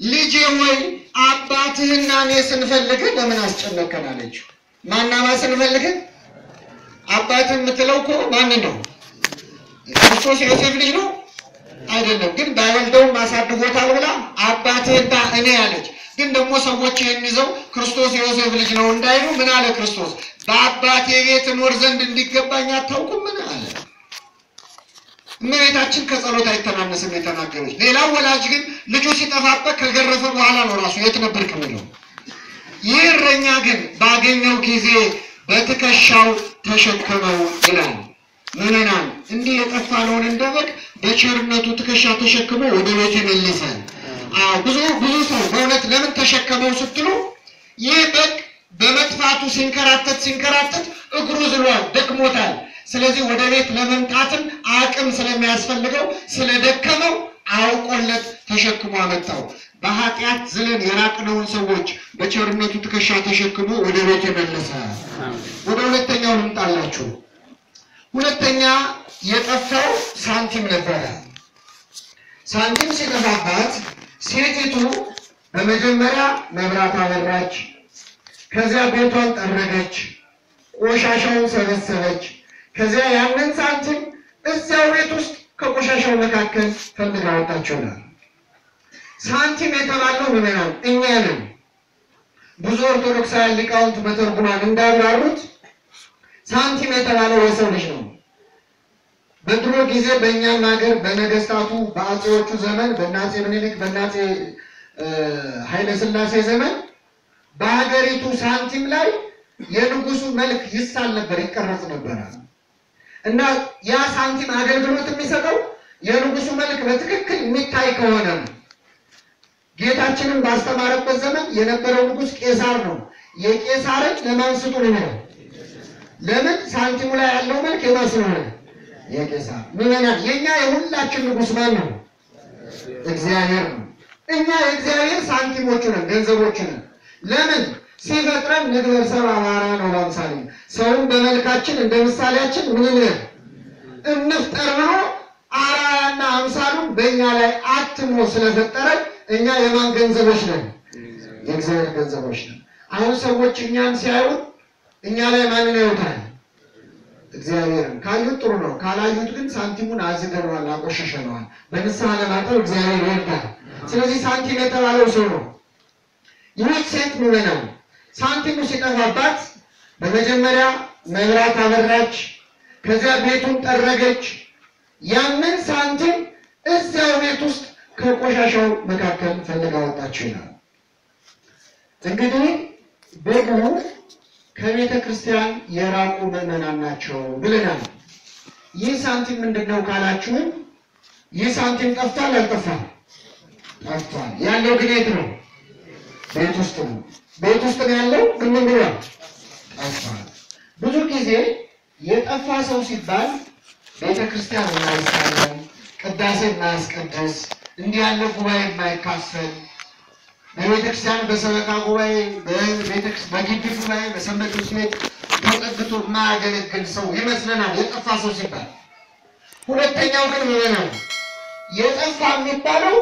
ልጄ ሆይ አባትህና እኔ ስንፈልግ ለምን አስጨነቀን አለችው። ማናማ ስንፈልግ አባትህ የምትለው እኮ ማን ነው? ክርስቶስ የዮሴፍ ልጅ ነው አይደለም? ግን ባይወልደውም አሳድጎታል ብላ አባትህና እኔ አለች። ግን ደግሞ ሰዎች ይህን ይዘው ክርስቶስ የዮሴፍ ልጅ ነው እንዳይሉ ምን አለ ክርስቶስ? በአባቴ ቤት እኖር ዘንድ እንዲገባኝ አታውቁም ምን አለ? እመቤታችን ከጸሎት አይተናነስም የተናገረች። ሌላው ወላጅ ግን ልጁ ሲጠፋበት ከገረፈ በኋላ ነው ራሱ የት ነበርክ የሚለው። ይህ እረኛ ግን ባገኘው ጊዜ በትከሻው ተሸከመው ይላል። ምንናል እንዲህ የጠፋነውን እንደ በግ በቸርነቱ ትከሻ ተሸክሞ ወደ ቤት ይመልሳል። ብዙ ሰው በእውነት ለምን ተሸከመው ስትሉ ይህ በግ በመጥፋቱ ሲንከራተት እግሩ ዝሏል፣ ደክሞታል። ስለዚህ ወደ ቤት ለመምጣትም አቅም ስለሚያስፈልገው ስለደከመው አውቆለት ተሸክሞ አመጣው። በኃጢአት ዝለን የራቅነውን ሰዎች በቸርነቱ ትከሻ ተሸክሞ ወደ ቤት የመለሰ። ወደ ሁለተኛው ልምጣላችሁ። ሁለተኛ የጠፋው ሳንቲም ነበረ። ሳንቲም ሲጠፋባት ሴቲቱ በመጀመሪያ መብራት አበራች፣ ከዚያ ቤቷን ጠረገች፣ ቆሻሻውን ሰበሰበች። ከዚያ ያንን ሳንቲም እዚያው ቤት ውስጥ ከቆሻሻው መካከል ፈልጋ አወጣችውናል። ሳንቲም የተባለው ምንናል? እኛ ነን። ብዙ ኦርቶዶክሳውያን ሊቃውንት በተርጉማን እንዳብራሩት ሳንቲም የተባለው የሰው ልጅ ነው። በድሮ ጊዜ በእኛም ሀገር በነገስታቱ በአጼዎቹ ዘመን በአፄ ምኒልክ በአፄ ኃይለ ሥላሴ ዘመን በሀገሪቱ ሳንቲም ላይ የንጉሱ መልክ ይሳል ነበር፣ ይቀረጽ ነበር። እና ያ ሳንቲም አገልግሎት የሚሰጠው የንጉሱ መልክ በትክክል የሚታይ ከሆነ ነው። ጌታችንን ባስተማረበት ዘመን የነበረው ንጉስ ቄሳር ነው። የቄሳርን ለማን ስጡ ነው? ለምን? ሳንቲሙ ላይ ያለው መልክ የማስነው ነው የቄሳር። ምንና የኛ የሁላችን ንጉስ ማን ነው? እግዚአብሔር ነው። እኛ የእግዚአብሔር ሳንቲሞቹ ነን፣ ገንዘቦቹ ነን። ለምን? ሲፈጥረን ንግበር ሰብአ በአርአያነ ወበአምሳሊነ ሰውን በመልካችን እንደ ምሳሌያችን ምን እንፍጠር ብሎ አርአያና አምሳሉን በእኛ ላይ አትሞ ስለፈጠረን እኛ የማን ገንዘቦች ነን? የእግዚአብሔር ገንዘቦች ነን። አሁን ሰዎች እኛን ሲያዩ እኛ ላይ ማንን ያዩታል? እግዚአብሔርን። ካዩት ጥሩ ነው፣ ካላዩት ግን ሳንቲሙን አዝገነዋል፣ አቆሸሸነዋል። በንስሐ ለማጠብ እግዚአብሔር ይወዳል። ስለዚህ ሳንቲም የተባለው ሰው ነው። ይህች ሴት ምዕመናን ሳንቲሙ ሲጠፋባት በመጀመሪያ መብራት አበራች፣ ከዚያ ቤቱን ጠረገች። ያንን ሳንቲም እዚያው ቤት ውስጥ ከቆሻሻው መካከል ፈልጋ ወጣችው ይላል። እንግዲህ ደግሞ ከቤተ ክርስቲያን የራቁ ምዕመናን ናቸው ብለናል። ይህ ሳንቲም ምንድነው ካላችሁ፣ ይህ ሳንቲም ጠፍቷል አልጠፋም? ጠፍቷል። ያለው ግን የት ነው? ቤት ውስጥ ነው። ቤት ውስጥ ነው ያለው፣ ግን ምን ብሏል? ጠፍቷል። ብዙ ጊዜ የጠፋ ሰው ሲባል ቤተ ክርስቲያን የማይሳለም፣ ቅዳሴ የማያስቀድስ፣ እንዲህ ያለ ጉባኤ የማይካፈል፣ በቤተ ክርስቲያን በሰበካ ጉባኤ በግቢ ጉባኤ በሰንበት ትምህርት ቤት ተጠግቶ የማያገለግል ሰው ይመስለናል የጠፋ ሰው ሲባል። ሁለተኛው ግን ምንድነው? የጠፋ የሚባለው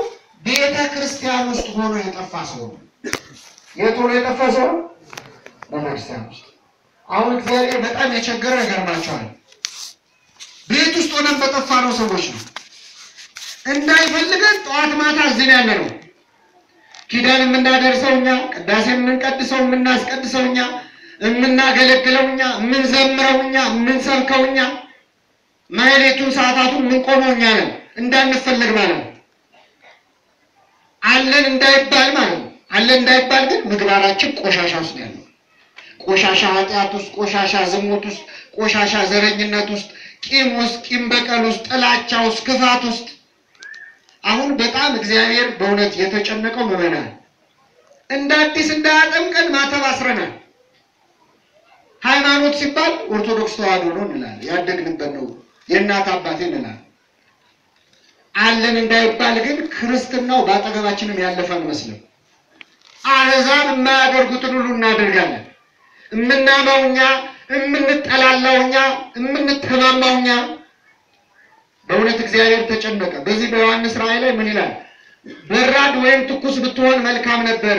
ቤተ ክርስቲያን ውስጥ ሆኖ የጠፋ ሰው ነው። የት ሆኖ የጠፋ ሰው? ቤተ ክርስቲያን ውስጥ። አሁን እግዚአብሔር በጣም የቸገረ ይገርማቸዋል። ቤት ውስጥ ሆነን በጠፋ ነው ሰዎች ነው እንዳይፈልገን ጠዋት ማታ እዚህ ያለ ነው። ኪዳን የምናደርሰው እኛ፣ ቅዳሴ የምንቀድሰው የምናስቀድሰው እኛ፣ የምናገለግለው እኛ፣ የምንዘምረው እኛ፣ የምንሰብከው እኛ፣ ማህሌቱን ሰዓታቱን የምንቆመው እኛ ነን። እንዳንፈልግ ማለት ነው። አለን እንዳይባል ማለት ነው። አለን እንዳይባል ግን ምግባራችን ቆሻሻ ውስጥ ያለው፣ ቆሻሻ ኃጢአት ውስጥ፣ ቆሻሻ ዝሙት ውስጥ፣ ቆሻሻ ዘረኝነት ውስጥ፣ ቂም ውስጥ፣ ቂም በቀል ውስጥ፣ ጥላቻ ውስጥ፣ ክፋት ውስጥ። አሁን በጣም እግዚአብሔር በእውነት የተጨነቀው ምዕመናን እንደ አዲስ እንዳያጠምቀን ማተብ አስረናል። ሃይማኖት ሲባል ኦርቶዶክስ ተዋህዶ ነው እንላለን፣ ያደግንበት ነው፣ የእናት አባቴ እንላለን። አለን እንዳይባል ግን ክርስትናው ባጠገባችንም ያለፈን መስለም አሕዛብ የማያደርጉትን ሁሉ እናደርጋለን። የምናማው እኛ፣ የምንጠላላው እኛ፣ የምንተማማው እኛ። በእውነት እግዚአብሔር ተጨነቀ። በዚህ በዮሐንስ ራእይ ላይ ምን ይላል? በራድ ወይም ትኩስ ብትሆን መልካም ነበር፣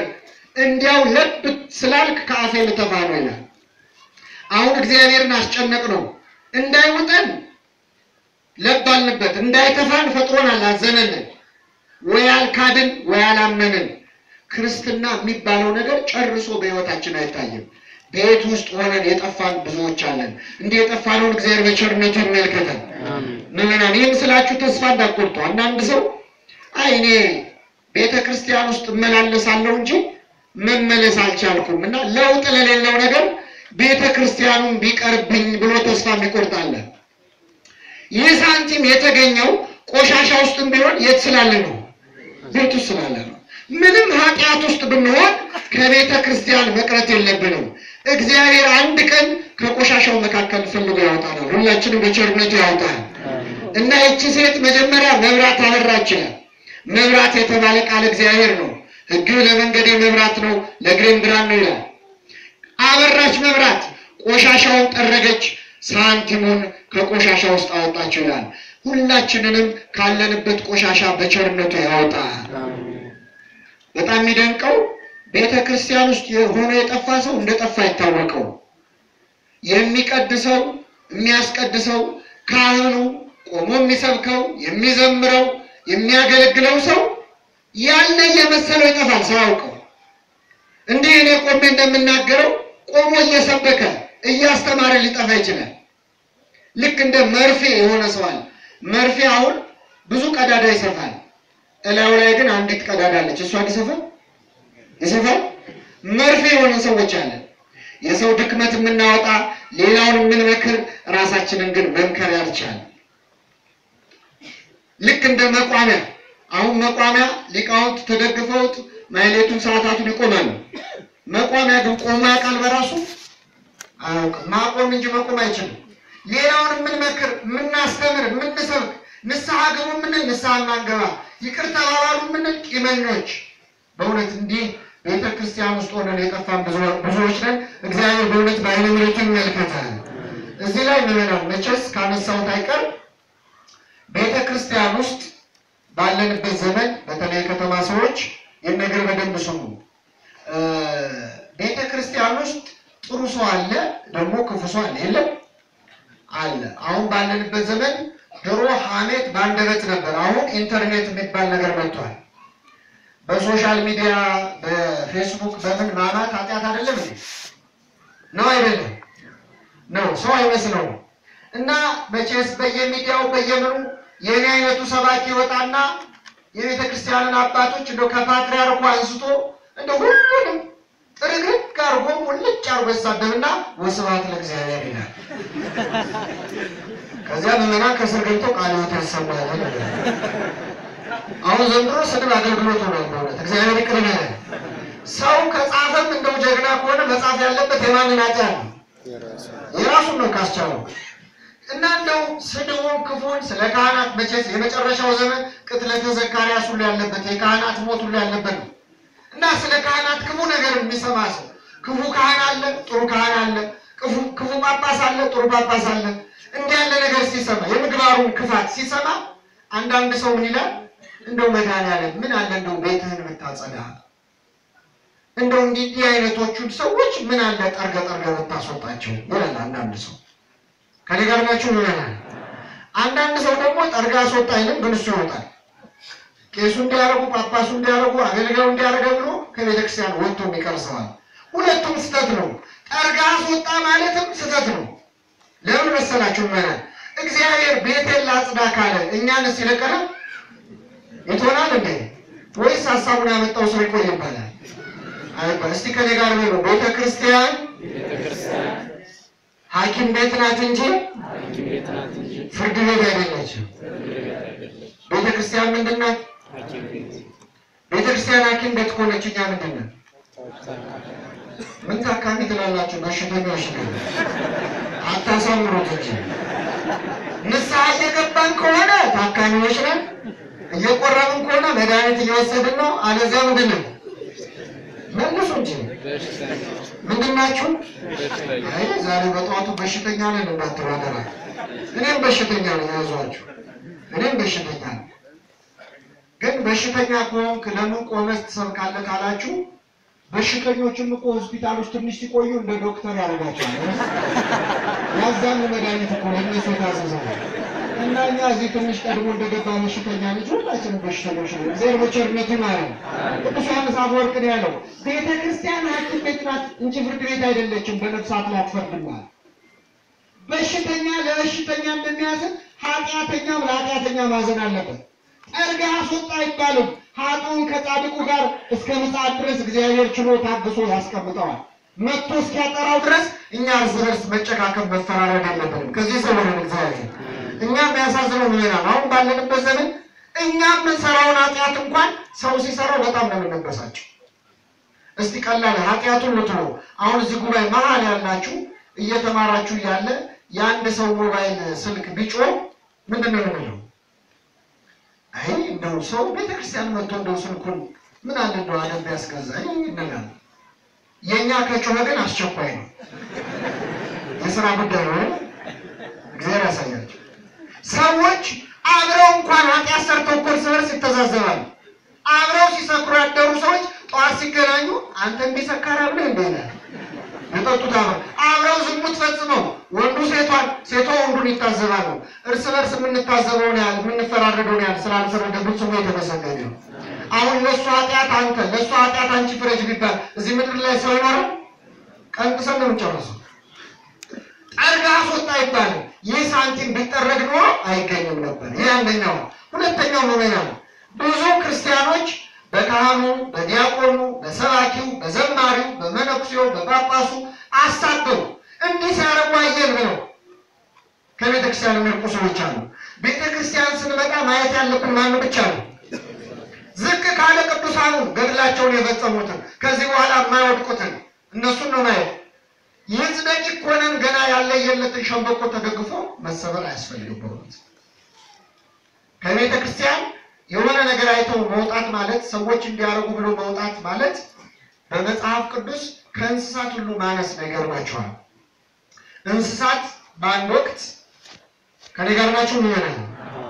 እንዲያው ለብ ስላልክ ከአፌ ልተፋ ነው ይላል። አሁን እግዚአብሔርን አስጨነቅ ነው እንዳይውጠን ለብ አልንበት፣ እንዳይተፋን ፈጥሮናል፣ አዘነልን። ወይ አልካድን ወይ አላመንን። ክርስትና የሚባለው ነገር ጨርሶ በሕይወታችን አይታይም። ቤት ውስጥ ሆነን የጠፋን ብዙዎች አለን። እንዲህ የጠፋነውን እግዚአብሔር በቸርነቱ ይመልከተን። ምዕመናን ይህን ስላችሁ ተስፋ እንዳትቆርጡ። አንዳንድ ሰው አይ እኔ ቤተ ክርስቲያን ውስጥ እመላለሳለሁ እንጂ መመለስ አልቻልኩም እና ለውጥ ለሌለው ነገር ቤተ ክርስቲያኑን ቢቀርብኝ ብሎ ተስፋ የሚቆርጣለ። ይህ ሳንቲም የተገኘው ቆሻሻ ውስጥም ቢሆን የት ስላለ ነው? ቤት ውስጥ ስላለ ነው። ምንም ኃጢአት ውስጥ ብንሆን ከቤተ ክርስቲያን መቅረት የለብንም። እግዚአብሔር አንድ ቀን ከቆሻሻው መካከል ፈልጎ ያወጣናል። ሁላችንም በቸርነቱ ያወጣል። እና እቺ ሴት መጀመሪያ መብራት አበራች። መብራት የተባለ ቃል እግዚአብሔር ነው። ሕግ ለመንገዴ መብራት ነው ለእግሬም ብርሃን ነው ይላል። አበራች መብራት፣ ቆሻሻውን ጠረገች፣ ሳንቲሙን ከቆሻሻ ውስጥ አወጣች ይላል። ሁላችንንም ካለንበት ቆሻሻ በቸርነቱ ያወጣል። በጣም የሚደንቀው ቤተ ክርስቲያን ውስጥ የሆነ የጠፋ ሰው እንደጠፋ ይታወቀው። የሚቀድሰው የሚያስቀድሰው ካህኑ ቆሞ የሚሰብከው የሚዘምረው የሚያገለግለው ሰው ያለ የመሰለው ይጠፋል ሳያውቀው። እንዲህ እኔ ቆሜ እንደምናገረው ቆሞ እየሰበከ እያስተማረ ሊጠፋ ይችላል። ልክ እንደ መርፌ የሆነ ሰው አለ። መርፌ አሁን ብዙ ቀዳዳ ይሰፋል። እላዩ ላይ ግን አንዲት ቀዳዳ አለች። እሷን ይሰፋል። መርፌ የሆነ ሰዎች አለ። የሰው ድክመት የምናወጣ ሌላውን የምንመክር ራሳችንን ግን መምከር ያልቻል። ልክ እንደ መቋሚያ አሁን መቋሚያ ሊቃውንት ተደግፈውት ማይሌቱን ሰዓታቱን ይቆማሉ። መቋሚያ ግን ቆሞ ያውቃል በራሱ ማቆም እንጂ መቆም አይችልም። ሌላውን የምንመክር የምናስተምር የምንሰብክ ንስሐ ግቡ የምንል ንስሐ እናንገባ ይቅር ተባባሉ የምንል ቂመኞች በእውነት እንዲህ ቤተ ክርስቲያን ውስጥ ሆነን የጠፋን ብዙዎች ነን። እግዚአብሔር በእውነት በዓይነ ምሕረቱ ይመልከታል። እዚህ ላይ ምዕመናን መቼስ ካነሳሁት አይቀር ቤተ ክርስቲያን ውስጥ ባለንበት ዘመን በተለይ ከተማ ሰዎች ይህን ነገር በደንብ ስሙ። ቤተ ክርስቲያን ውስጥ ጥሩ ሰው አለ፣ ደግሞ ክፉ ሰው አለ። የለም አለ። አሁን ባለንበት ዘመን ድሮ ሐሜት ባንደበት ነበር። አሁን ኢንተርኔት የሚባል ነገር መጥቷል። በሶሻል ሚዲያ በፌስቡክ በምን ማማት ኃጢአት አይደለም እንዴ? ነው አይደለም? ነው። ሰው አይመስለው እና መቼስ በየሚዲያው በየምኑ የኔ አይነቱ ሰባኪ ይወጣና የቤተ ክርስቲያንን አባቶች እንደው ከፓትርያርኩ አንስቶ እንደው ሁሉንም ጥርግርግ አድርጎ ሙልጭ አድርጎ ይሳደብና ወስብሐት ለእግዚአብሔር ይላል። ከዚያ ምዕመናን ከስር ገብተው ቃለ ሕይወት ያሰማል። አሁን ዘንድሮ ስድብ አገልግሎት ሆኗል። በእውነት እግዚአብሔር ይቅር ይበለን። ሰው ከጻፈም እንደው ጀግና ከሆነ መጻፍ ያለበት የማንን ኃጢአት ነው? የራሱን ነው ካስቻለው። እና እንደው ስድቡን ክፉን ስለ ካህናት መቼስ የመጨረሻው ዘመን ቅጥለተ ዘካርያስ ሁሉ ያለበት የካህናት ሞት ሁሉ ያለበት ነው። እና ስለ ካህናት ክፉ ነገር የሚሰማ ሰው ክፉ ካህን አለ፣ ጥሩ ካህን አለ፣ ክፉ ጳጳስ አለ፣ ጥሩ ጳጳስ አለ። እንዲህ ያለ ነገር ሲሰማ የምግባሩን ክፋት ሲሰማ አንዳንድ ሰው ምን ይላል? እንደው መድኃኒዓለም ምን አለ እንደው ቤትህን ብታጸዳ፣ እንደው እንዲህ አይነቶቹን ሰዎች ምን አለ ጠርገ ብታስወጣቸው ይላል አንዳንድ ሰው። ከኔ ጋር ናችሁ ይላል። አንዳንድ ሰው ደግሞ ጠርጋ አስወጣ አይልም፣ ግን እሱ ይወጣል። ቄሱ እንዲያረጉ ጳጳሱ እንዲያረጉ አገልጋዩ እንዲያረጉ ብሎ ከቤተክርስቲያን ወጥቶ የሚቀርሰዋል። ሁለቱም ስተት ነው። ጠርጋ አስወጣ ማለትም ስተት ነው። ለምን መሰላችሁ ማለት እግዚአብሔር ቤቴን ላጽዳ ካለ እኛንስ ይለቀናል? ይተወናል እንዴ? ወይስ ሐሳቡን ያመጣው ሰው ይቆይ ይባላል? አይባል። እስቲ ከኔ ጋር ነው ቤተ ክርስቲያን ሐኪም ቤት ናት እንጂ ፍርድ ቤት አይደለችም። ቤተ ክርስቲያን ምንድን ናት? ቤተ ክርስቲያን ሐኪም ቤት ከሆነች እኛ ምንድን ነን? ምን ታካሚ ትላላችሁ? በሽተኞች ነን። አታሳምሩት እንጂ ንስሐ እየገባን ከሆነ ታካሚዎች ነን። እየቆረብን ከሆነ መድኃኒት እየወሰድን ነው። አለዚያ ምንድን ነን? መልሱ እንጂ ምንድን ናችሁ? አይ ዛሬ በጠዋቱ በሽተኛ ነን እንዳትሉ አደራ። እኔም በሽተኛ ነኝ፣ አይዟችሁ። እኔም በሽተኛ ነኝ። ግን በሽተኛ ከሆንክ ለምን ቆመህ ትሰብካለህ ካላችሁ በሽተኞችም እኮ ሆስፒታል ውስጥ ትንሽ ሲቆዩ እንደ ዶክተር ያደርጋቸዋል። ያዛም መድኃኒት እኮ ለእነሱ የታዘዘው እና እኛ እዚህ ትንሽ ቀድሞ እንደገባ በሽተኛ ልጅ ሁላችንም በሽተኞች ነን። እግዚአብሔር በቸርነቱ ይማረን። ቅዱስ ዮሐንስ አፈወርቅ ነው ያለው ቤተ ክርስቲያን ሐኪም ቤት ናት እንጂ ፍርድ ቤት አይደለችም፣ በነፍሳት ላይ አትፈርድም። በሽተኛ ለበሽተኛ እንደሚያዝን ኃጢአተኛም ለኃጢአተኛ ማዘን አለበት። ጠርጋ አስወጣ አይባልም። ኃጥኡን ከጻድቁ ጋር እስከ ምጽአት ድረስ እግዚአብሔር ችሎ ታግሶ ያስቀምጠዋል። መጥቶ እስኪያጠራው ድረስ እኛ እርስ በርስ መጨካከም መፈራረድ የለብንም። ከዚህ ሰሞኑን እግዚአብሔር እኛ የሚያሳዝነው ምንና አሁን ባለንበት ዘመን እኛ የምንሰራውን ኃጢአት እንኳን ሰው ሲሰራው በጣም ነው የሚነበሳቸው። እስቲ ቀላል ኃጢአቱን ልትሉ አሁን እዚህ ጉባኤ መሀል ያላችሁ እየተማራችሁ ያለ የአንድ ሰው ሞባይል ስልክ ቢጮህ ምንድን ነው የሚለው? አይ እንደው ሰው ቤተክርስቲያን መጥቶ እንደው ስልኩን ምን አለ እንደው አደብ ያስገዛ ይነጋል። የኛ ከጮኸ ግን አስቸኳይ ነው፣ የሥራ ጉዳይ ነው። እግዚአብሔር ያሳያቸው። ሰዎች አብረው እንኳን ኃጢአት ሰርተው እኮ እርስ በርስ ይተዛዘባሉ። አብረው ሲሰክሩ ያደሩ ሰዎች ጠዋት ሲገናኙ አንተ እንዲሰካራ ብለህ እንደሆነ የጠጡት አብረው ዝሙት ፈጽመው ወንዱ ሴቷ ወንዱን ይታዘባሉ። እርስ በርስ የምንታዘበውን ያህል የምንፈራረደውን ያህል ስላልፈረደብን ስሙ የተመሰገነ ነው። አሁን ለእሱ ኃጢአት አንተ ለእሱ ኃጢአት አንቺ ፍረጅ ቢባል እዚህ ምድር ላይ ሰው ይኖራል? ቀንጥሰን ነው የምንጨርሰው። ጠርጋ አስወጣ ይባላል። ይህ ሳንቲም ቢጠረግ ኖሮ አይገኝም ነበር። ይህ አንደኛው። ሁለተኛው ነው ብዙ ክርስቲያኖች በካህኑ፣ በዲያቆኑ፣ በሰባኪው፣ በዘማሪው፣ በመነኩሴው፣ በጳጳሱ አሳበው እንዲህ ሲያረጉ አየን ብለው ከቤተክርስቲያን የሚርቁ ሰዎች አሉ። ቤተክርስቲያን ስንመጣ ማየት ያለብን ማን ብቻ ነው? ዝቅ ካለ ቅዱሳኑ ገድላቸውን የፈጸሙትን ከዚህ በኋላ የማይወድቁትን እነሱን ነው ማየት። ይህን ደጅ ኮነን ገና ያለየለትን ሸምበቆ ተደግፎ መሰበር አያስፈልግም። ከቤተ ክርስቲያን የሆነ ነገር አይተው መውጣት ማለት ሰዎች እንዲያረጉ ብሎ መውጣት ማለት በመጽሐፍ ቅዱስ ከእንስሳት ሁሉ ማነስ ነገር ናቸዋል። እንስሳት በአንድ ወቅት ከኔ ጋር ናቸው የሚሆነው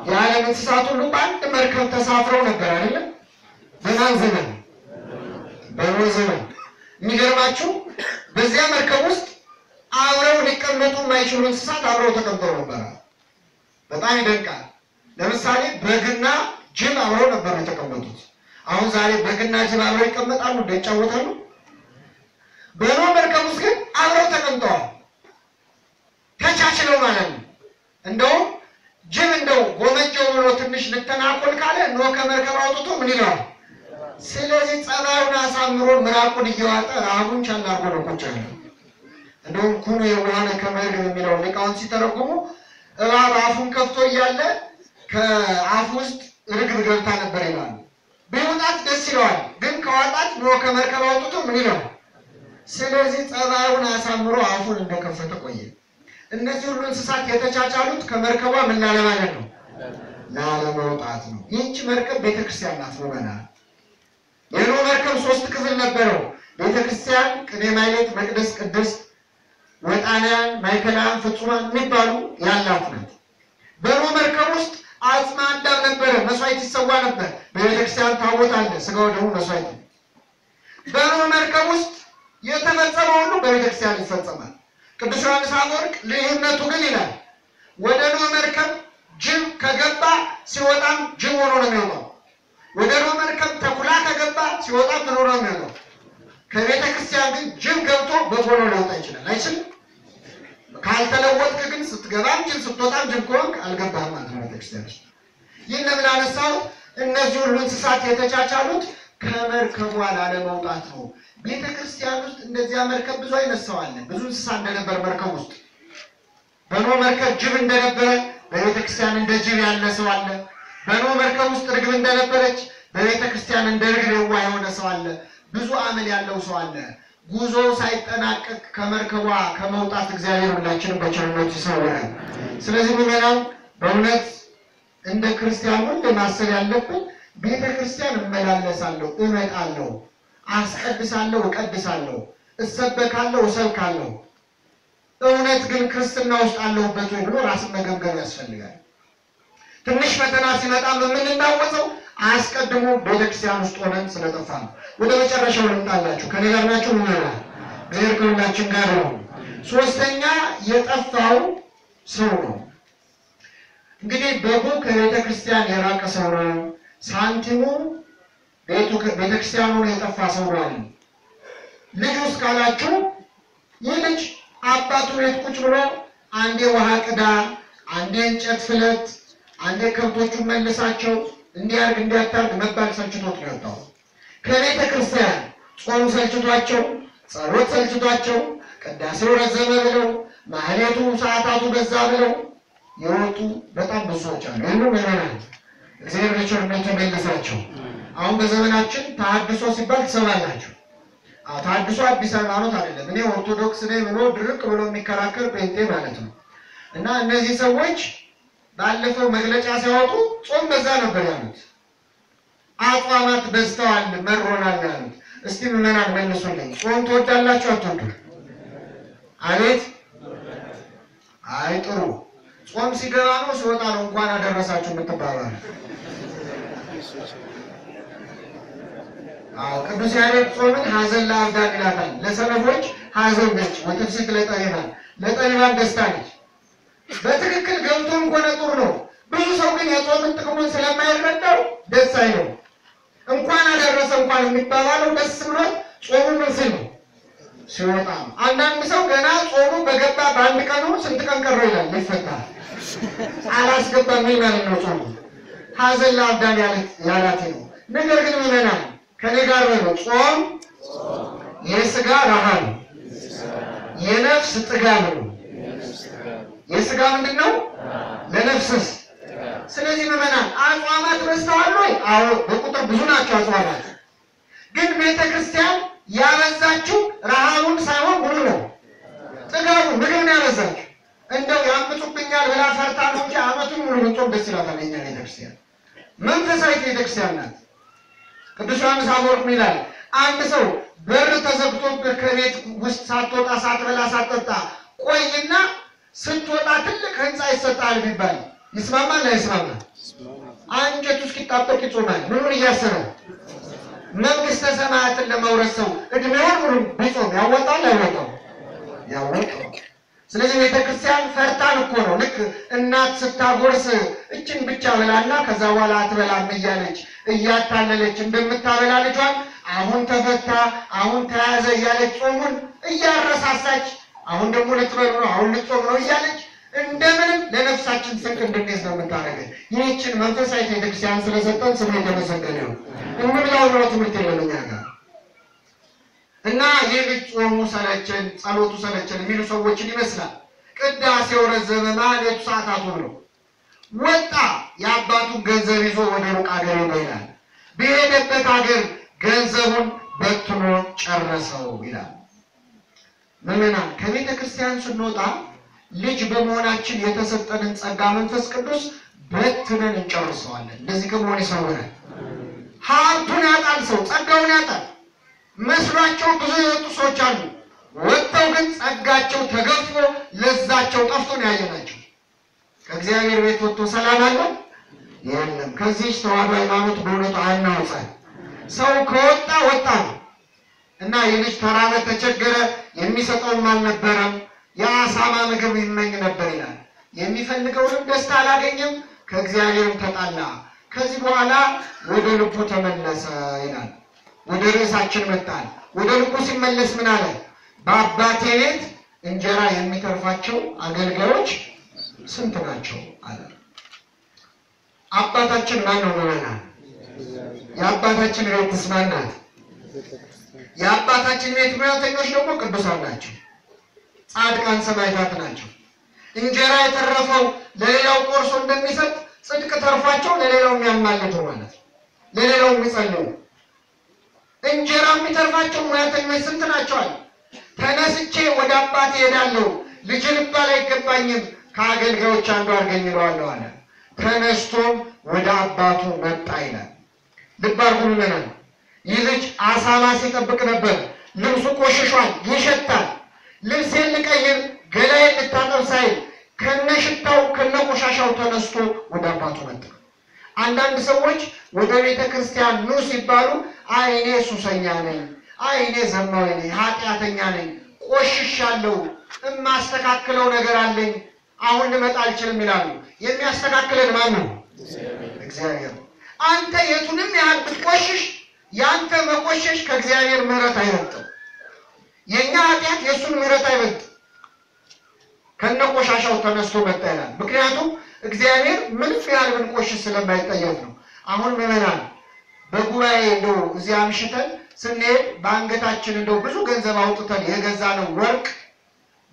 የዓለም እንስሳት ሁሉ በአንድ መርከብ ተሳፍረው ነበር አይደል? በማን ዘመን? በኖህ ዘመን። የሚገርማችሁ በዚያ መርከብ ውስጥ አብረው ሊቀመጡ የማይችሉ እንስሳት አብረው ተቀምጠው ነበር። በጣም ይደንቃል። ለምሳሌ በግና ጅብ አብረው ነበር የተቀመጡት። አሁን ዛሬ በግና ጅብ አብረው ይቀመጣሉ? ይጫወታሉ? በኖህ መርከብ ውስጥ ግን አብረው ተቀምጠዋል፣ ተቻችለው ማለት ነው። እንደውም ጅብ እንደው ጎመጀው ብሎ ትንሽ ልተናኮል ካለ ኖህ ከመርከብ አውጥቶ ምን ይለዋል? ስለዚህ ጸባዩን አሳምሮ ምራቁን እየዋጠ ረሃቡን ቻል አድርጎ ነው ቁጭ ያለው። እንደውም ኩኑ የዋሃነ ከመርግብ የሚለው ሊቃውንት ሲተረጉሙ እባብ አፉን ከፍቶ እያለ ከአፉ ውስጥ ርግብ ገብታ ነበር ይላሉ። ቢወጣት ደስ ይለዋል፣ ግን ከዋጣት ኖህ ከመርከብ አውጥቶ ምን ይለዋል? ስለዚህ ጸባዩን አሳምሮ አፉን እንደከፈተ ቆየ። እነዚህ ሁሉ እንስሳት የተቻቻሉት ከመርከቧ ምን ላለማለት ነው? ላለመውጣት ነው። ይህች መርከብ ቤተክርስቲያን ናት። ወመናል የኖህ መርከብ 3 ክፍል ነበረው። ቤተክርስቲያን፣ ቅኔ ማኅሌት፣ መቅደስ፣ ቅድስት፣ ወጣንያን፣ ማዕከላውያን፣ ፍጹማን የሚባሉ ያላት ናት። በኖህ መርከብ ውስጥ አጽመ አዳም ነበረ፣ መስዋዕት ይሰዋ ነበር። በቤተክርስቲያን ታቦት አለ፣ ስጋው ደግሞ መስዋዕት ነው። በኖህ መርከብ ውስጥ የተፈጸመው ሁሉ በቤተክርስቲያን ይፈጸማል። ቅዱስ ዮሐንስ አፈወርቅ ልዩነቱ ግን ይላል ወደ ኖህ መርከብ ጅብ ከገባ ሲወጣም ጅብ ሆኖ ነው የሚወጣው። ወደ ኖህ መርከብ ተኩላ ከገባ ሲወጣም ምን ሆኖ ነው የሚወጣው? ከቤተ ክርስቲያን ግን ጅብ ገብቶ በግ ሆኖ ሊወጣ ይችላል? አይችልም። ካልተለወጥክ ግን ስትገባም ጅብ ስትወጣም ጅብ ከሆንክ አልገባህም ማለት ነው ቤተክርስቲያን ውስጥ። ይህን ለምን አነሳው? እነዚህ ሁሉ እንስሳት የተቻቻሉት ከመርከቧ ላለመውጣት ነው። ቤተ ክርስቲያን ውስጥ እንደዚያ መርከብ ብዙ አይነት ሰው አለ። ብዙ እንስሳ እንደነበር መርከብ ውስጥ በኖህ መርከብ ጅብ እንደነበረ በቤተ ክርስቲያን እንደ ጅብ ያለ ሰው አለ። በኖህ መርከብ ውስጥ ርግብ እንደነበረች በቤተ ክርስቲያን እንደ ርግብ የዋህ የሆነ ሰው አለ። ብዙ አመል ያለው ሰው አለ። ጉዞ ሳይጠናቀቅ ከመርከቧ ከመውጣት እግዚአብሔር ሁላችንም በቸርነቱ ይሰውረን። ስለዚህ ምዕመናን በእውነት እንደ ክርስቲያን ሁሉ ማሰብ ያለብን ቤተ ክርስቲያን እመላለሳለሁ፣ እመጣለሁ፣ አስቀድሳለሁ፣ እቀድሳለሁ፣ እሰበካለሁ፣ እሰብካለሁ። እውነት ግን ክርስትና ውስጥ አለሁበት ወይ ብሎ ራስን መገምገም ያስፈልጋል። ትንሽ ፈተና ሲመጣ የምንናወጠው አስቀድሞ ቤተክርስቲያን ውስጥ ሆነን ስለጠፋ ነው። ወደ መጨረሻው ልምጣላችሁ። ከኔ ጋር ናችሁ? ምን ይላል? እግዚአብሔር ከሁላችን ጋር ነው። ሶስተኛ የጠፋው ሰው ነው። እንግዲህ በጉ ከቤተክርስቲያን የራቀ ሰው ነው። ሳንቲሙ ቤተክርስቲያኑን የጠፋ ሰው ነው። ልጅ ውስጥ ካላችሁ ይህ ልጅ አባቱ ቤት ቁጭ ብሎ አንዴ ውሃ ቅዳ፣ አንዴ እንጨት ፍለት፣ አንዴ ከብቶቹን መልሳቸው እንዲያርግ እንዲያታርግ መባል ሰልችቶት ነው የወጣው። ከቤተ ክርስቲያን ጾም ሰልችቷቸው፣ ጸሎት ሰልችቷቸው፣ ቅዳሴው ረዘመ ብለው፣ ማህሌቱ ሰዓታቱ በዛ ብለው የወጡ በጣም ብዙ ሰዎች አሉ። ይህኑ ምዕመናን እግዚአብሔር በቸርነቱ ይመልሳቸው። አሁን በዘመናችን ተሐድሶ ሲባል ትሰማላችሁ። ተሐድሶ አዲስ ሃይማኖት አይደለም። እኔ ኦርቶዶክስ ነኝ ብሎ ድርቅ ብሎ የሚከራከር ጴንጤ ማለት ነው። እና እነዚህ ሰዎች ባለፈው መግለጫ ሲያወጡ ጾም በዛ ነበር ያሉት። አጽዋማት በዝተዋል መሮናል ያሉት። እስቲ ምዕመናን መልሱልኝ፣ ጾም ትወዳላችሁ አትወዱ? አቤት። አይ ጥሩ። ጾም ሲገባ ነው ሲወጣ ነው እንኳን አደረሳችሁ የምትባባሉ? ቅዱስ ያሬድ ጾምን ሐዘን ለአብዳን ይላታል። ለሰነፎች ሐዘን ነች፣ ወትፍስሕት ለጠቢባን፣ ለጠቢባን ደስታ ነች። በትክክል ገብቶም ሆነ ጥሩ ነው። ብዙ ሰው ግን የጾምን ጥቅሙን ስለማይረዳው ደስ አይለው። እንኳን አደረሰ እንኳን የሚባባለው ደስ ብሎት ጾሙ ምን ሲል ነው? ሲወጣ ነው። አንዳንድ ሰው ገና ጾሙ በገባ በአንድ ቀኑ ስንት ቀን ቀረው ይላል፣ ይፈታል። አላስገባም ማለት ነው ጾሙ። ሐዘን ለአብዳን ያላት ነው። ነገር ግን ምዕመናን ከኔ ጋር ነው፣ ጾም የሥጋ ረሃብ የነፍስ ጥጋብ ነው። የሥጋ ምንድን ነው? ለነፍስስ? ስለዚህ ምዕመናን አጽዋማት በዝተዋል ወይ? አዎ በቁጥር ብዙ ናቸው አጽዋማት። ግን ቤተክርስቲያን ያበዛችው ረሃቡን ሳይሆን ሙሉ ነው ጥጋቡ፣ ምግብ ነው ያበዛችው። እንደው ያምጡብኛል ብላ ፈርታ ነው እንጂ ዓመቱን ሙሉ ብትጾም ደስ ይላታል። የእኛ ቤተክርስቲያን መንፈሳዊት ቤተክርስቲያን ናት። ቅዱስ ዮሐንስ አፈወርቅ ይላል፣ አንድ ሰው በር ተዘግቶብህ ከቤት ውስጥ ሳትወጣ ሳትበላ ሳትጠጣ ቆይና ስትወጣ ትልቅ ህንፃ ይሰጣል ቢባል ይስማማል አይስማማም? አንጀቱ እስኪጣበቅ ይጾማል። ምኑን እያሰበ? መንግስተ ሰማያትን ለመውረስ ሰው እድሜውን ሙሉ ቢጾም ያወጣል አይወጣም? ያወጣል። ስለዚህ ቤተክርስቲያን ፈርታን እኮ ነው። ልክ እናት ስታጎርስ እችን ብቻ ብላና ከዛ በኋላ አትበላም እያለች እያታለለች እንደምታበላ ልጇን አሁን ተፈታ አሁን ተያዘ እያለች ጾሙን እያረሳሳች አሁን ደግሞ ልትበሉ ነው አሁን ልትጾም ነው እያለች እንደምንም ለነፍሳችን ስንቅ እንድንይዝ ነው የምታደርገን። ይህችን መንፈሳዊ ቤተክርስቲያን ስለሰጠን ስሙ የተመሰገነ ነው። እንብላው ነው ትምህርት የለኛ ጋር እና ይህ ጾሙ ሰለቸን ጸሎቱ ሰለቸን የሚሉ ሰዎችን ይመስላል። ቅዳሴው ረዘመ፣ ማህሌቱ ሰዓታቱ ነው። ወጣ የአባቱን ገንዘብ ይዞ ወደ ሩቅ ሀገር ይሄዳል። በሄደበት ሀገር ገንዘቡን በትኖ ጨረሰው ይላል። ምዕመናን ከቤተ ክርስቲያን ስንወጣ ልጅ በመሆናችን የተሰጠንን ጸጋ መንፈስ ቅዱስ በትነን እንጨርሰዋለን። እንደዚህ ከመሆን ይሰውራል። ሀብቱን ያጣል ሰው፣ ጸጋውን ያጣል። መስሏቸው ብዙ የወጡ ሰዎች አሉ። ወጥተው ግን ጸጋቸው ተገፎ ለዛቸው ጠፍቶ ነው ያየናቸው። ከእግዚአብሔር ቤት ወጥቶ ሰላም አለ የለም። ከዚህ ተዋህዶ ሃይማኖት በእውነቱ አናውጻል። ሰው ከወጣ ወጣ ነው እና የልጅ ተራበ ተቸገረ፣ የሚሰጠውም አልነበረም፣ የአሳማ ምግብ ይመኝ ነበር ይላል። የሚፈልገውንም ደስታ አላገኘም፣ ከእግዚአብሔርም ተጣላ። ከዚህ በኋላ ወደ ልቡ ተመለሰ ይላል። ወደ ርዕሳችን መጣን። ወደ ልቡ ሲመለስ ምን አለ? በአባቴ ቤት እንጀራ የሚተርፋቸው አገልጋዮች ስንት ናቸው አለ። አባታችን ማን ነው? ምዕመናን የአባታችን ቤትስ ማን ናት? የአባታችን ቤት ሙያተኞች ደግሞ ቅዱሳን ናቸው፣ ጻድቃን ሰማዕታት ናቸው። እንጀራ የተረፈው ለሌላው ቆርሶ እንደሚሰጥ ጽድቅ ተርፏቸው ለሌላው የሚያማልዱ ማለት ነው፣ ለሌላው የሚጸልዩ እንጀራ የሚተርፋቸው ሙያተኞች ስንት ናቸው አለ። ተነስቼ ወደ አባቴ ሄዳለሁ፣ ልጅ ልባል አይገባኝም፣ ከአገልጋዮች አንዱ አድርገኝ እለዋለሁ አለ። ተነስቶም ወደ አባቱ መጣ ይላል። ልብ አድርጉ ምዕመናን፣ ይህ ልጅ አሳማ ሲጠብቅ ነበር። ልብሱ ቆሽሿል፣ ይሸታል። ልብሴን ልቀይር ገላዬን ልታጠብ ሳይል ከነሽታው ከነቆሻሻው ተነስቶ ወደ አባቱ መጣ። አንዳንድ ሰዎች ወደ ቤተ ክርስቲያን ኑ ሲባሉ አይ እኔ ሱሰኛ ነኝ፣ አይ እኔ ዘማዊ ነኝ፣ ኃጢአተኛ ነኝ፣ ቆሽሻለሁ፣ የማስተካክለው ነገር አለኝ፣ አሁን ልመጣ አልችልም ይላሉ። የሚያስተካክለን ማን ነው? እግዚአብሔር። አንተ የቱንም ያህል ብትቆሽሽ ያንተ መቆሸሽ ከእግዚአብሔር ምሕረት አይበልጥም። የኛ ኃጢአት የሱን ምሕረት አይበልጥም። ከነቆሻሻው ተነስቶ መጣ ይላል። ምክንያቱም እግዚአብሔር ምን ያህል ብንቆሽሽ ስለማይጠየፍ ነው። አሁን ምዕመናን በጉባኤ እንደው እዚያ አምሽተን ስንሄድ በአንገታችን እንደው ብዙ ገንዘብ አውጥተን የገዛነው ወርቅ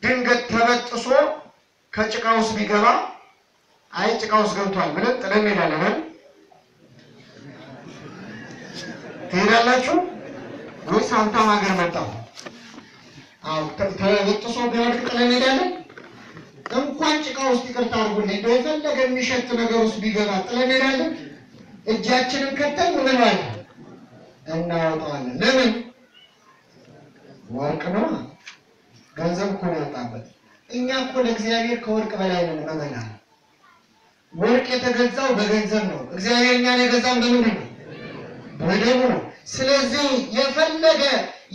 ድንገት ተበጥሶ ከጭቃ ውስጥ ቢገባ አይ ጭቃ ውስጥ ገብቷል ብለን ጥለን እንሄዳለን። ትሄዳላችሁ ወይስ ሀብታም ሀገር መጣሁ? አዎ ተበጥሶ ቢወድቅ ጥለን እንሄዳለን? እንኳን ጭቃ ውስጥ ይቅርታ አድርጉልኝ እንደው የፈለገ የሚሸት ነገር ውስጥ ቢገባ ጥለን እንሄዳለን? እጃችንን ከተን ምን ማለት እናወጣዋለን። ለምን? ወርቅ ነው፣ ገንዘብ እኮ ነው ያጣበት። እኛ እኮ ለእግዚአብሔር ከወርቅ በላይ ነን መመናል። ወርቅ የተገዛው በገንዘብ ነው። እግዚአብሔር እኛን የገዛን በምንድን ነው? በደሙ ነው። ስለዚህ የፈለገ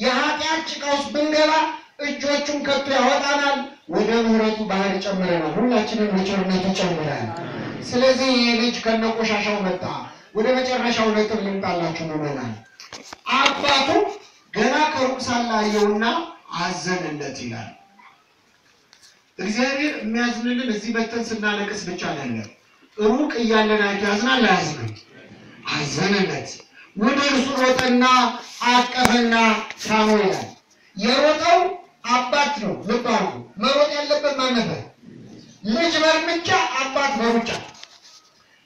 የኃጢአት ጭቃ ውስጥ ብንገባ እጆቹን ከቶ ያወጣናል፣ ወደ ምሕረቱ ባህር ይጨምረናል፣ ሁላችንን በቸርነቱ ይጨምራል። ስለዚህ ይህ ልጅ ከነቆሻሻው መጣ። ወደ መጨረሻው ነጥብ ልምጣላችሁ መመናል። አባቱ ገና ከሩቅ ሳለ አየውና አዘነለት ይላል። እግዚአብሔር የሚያዝንልን እዚህ በተን ስናለቅስ ብቻ አይደለም። ሩቅ እያለን አይቶ ያዝናል አያዝንም? አዘነለት። ወደ እርሱ ሮጠና አቀፈና ሳመው ይላል። የሮጠው አባት ነው። ልብ አድርጉ። መሮጥ ያለበት ማን ነበር? ልጅ በእርምጃ አባት በሩጫ።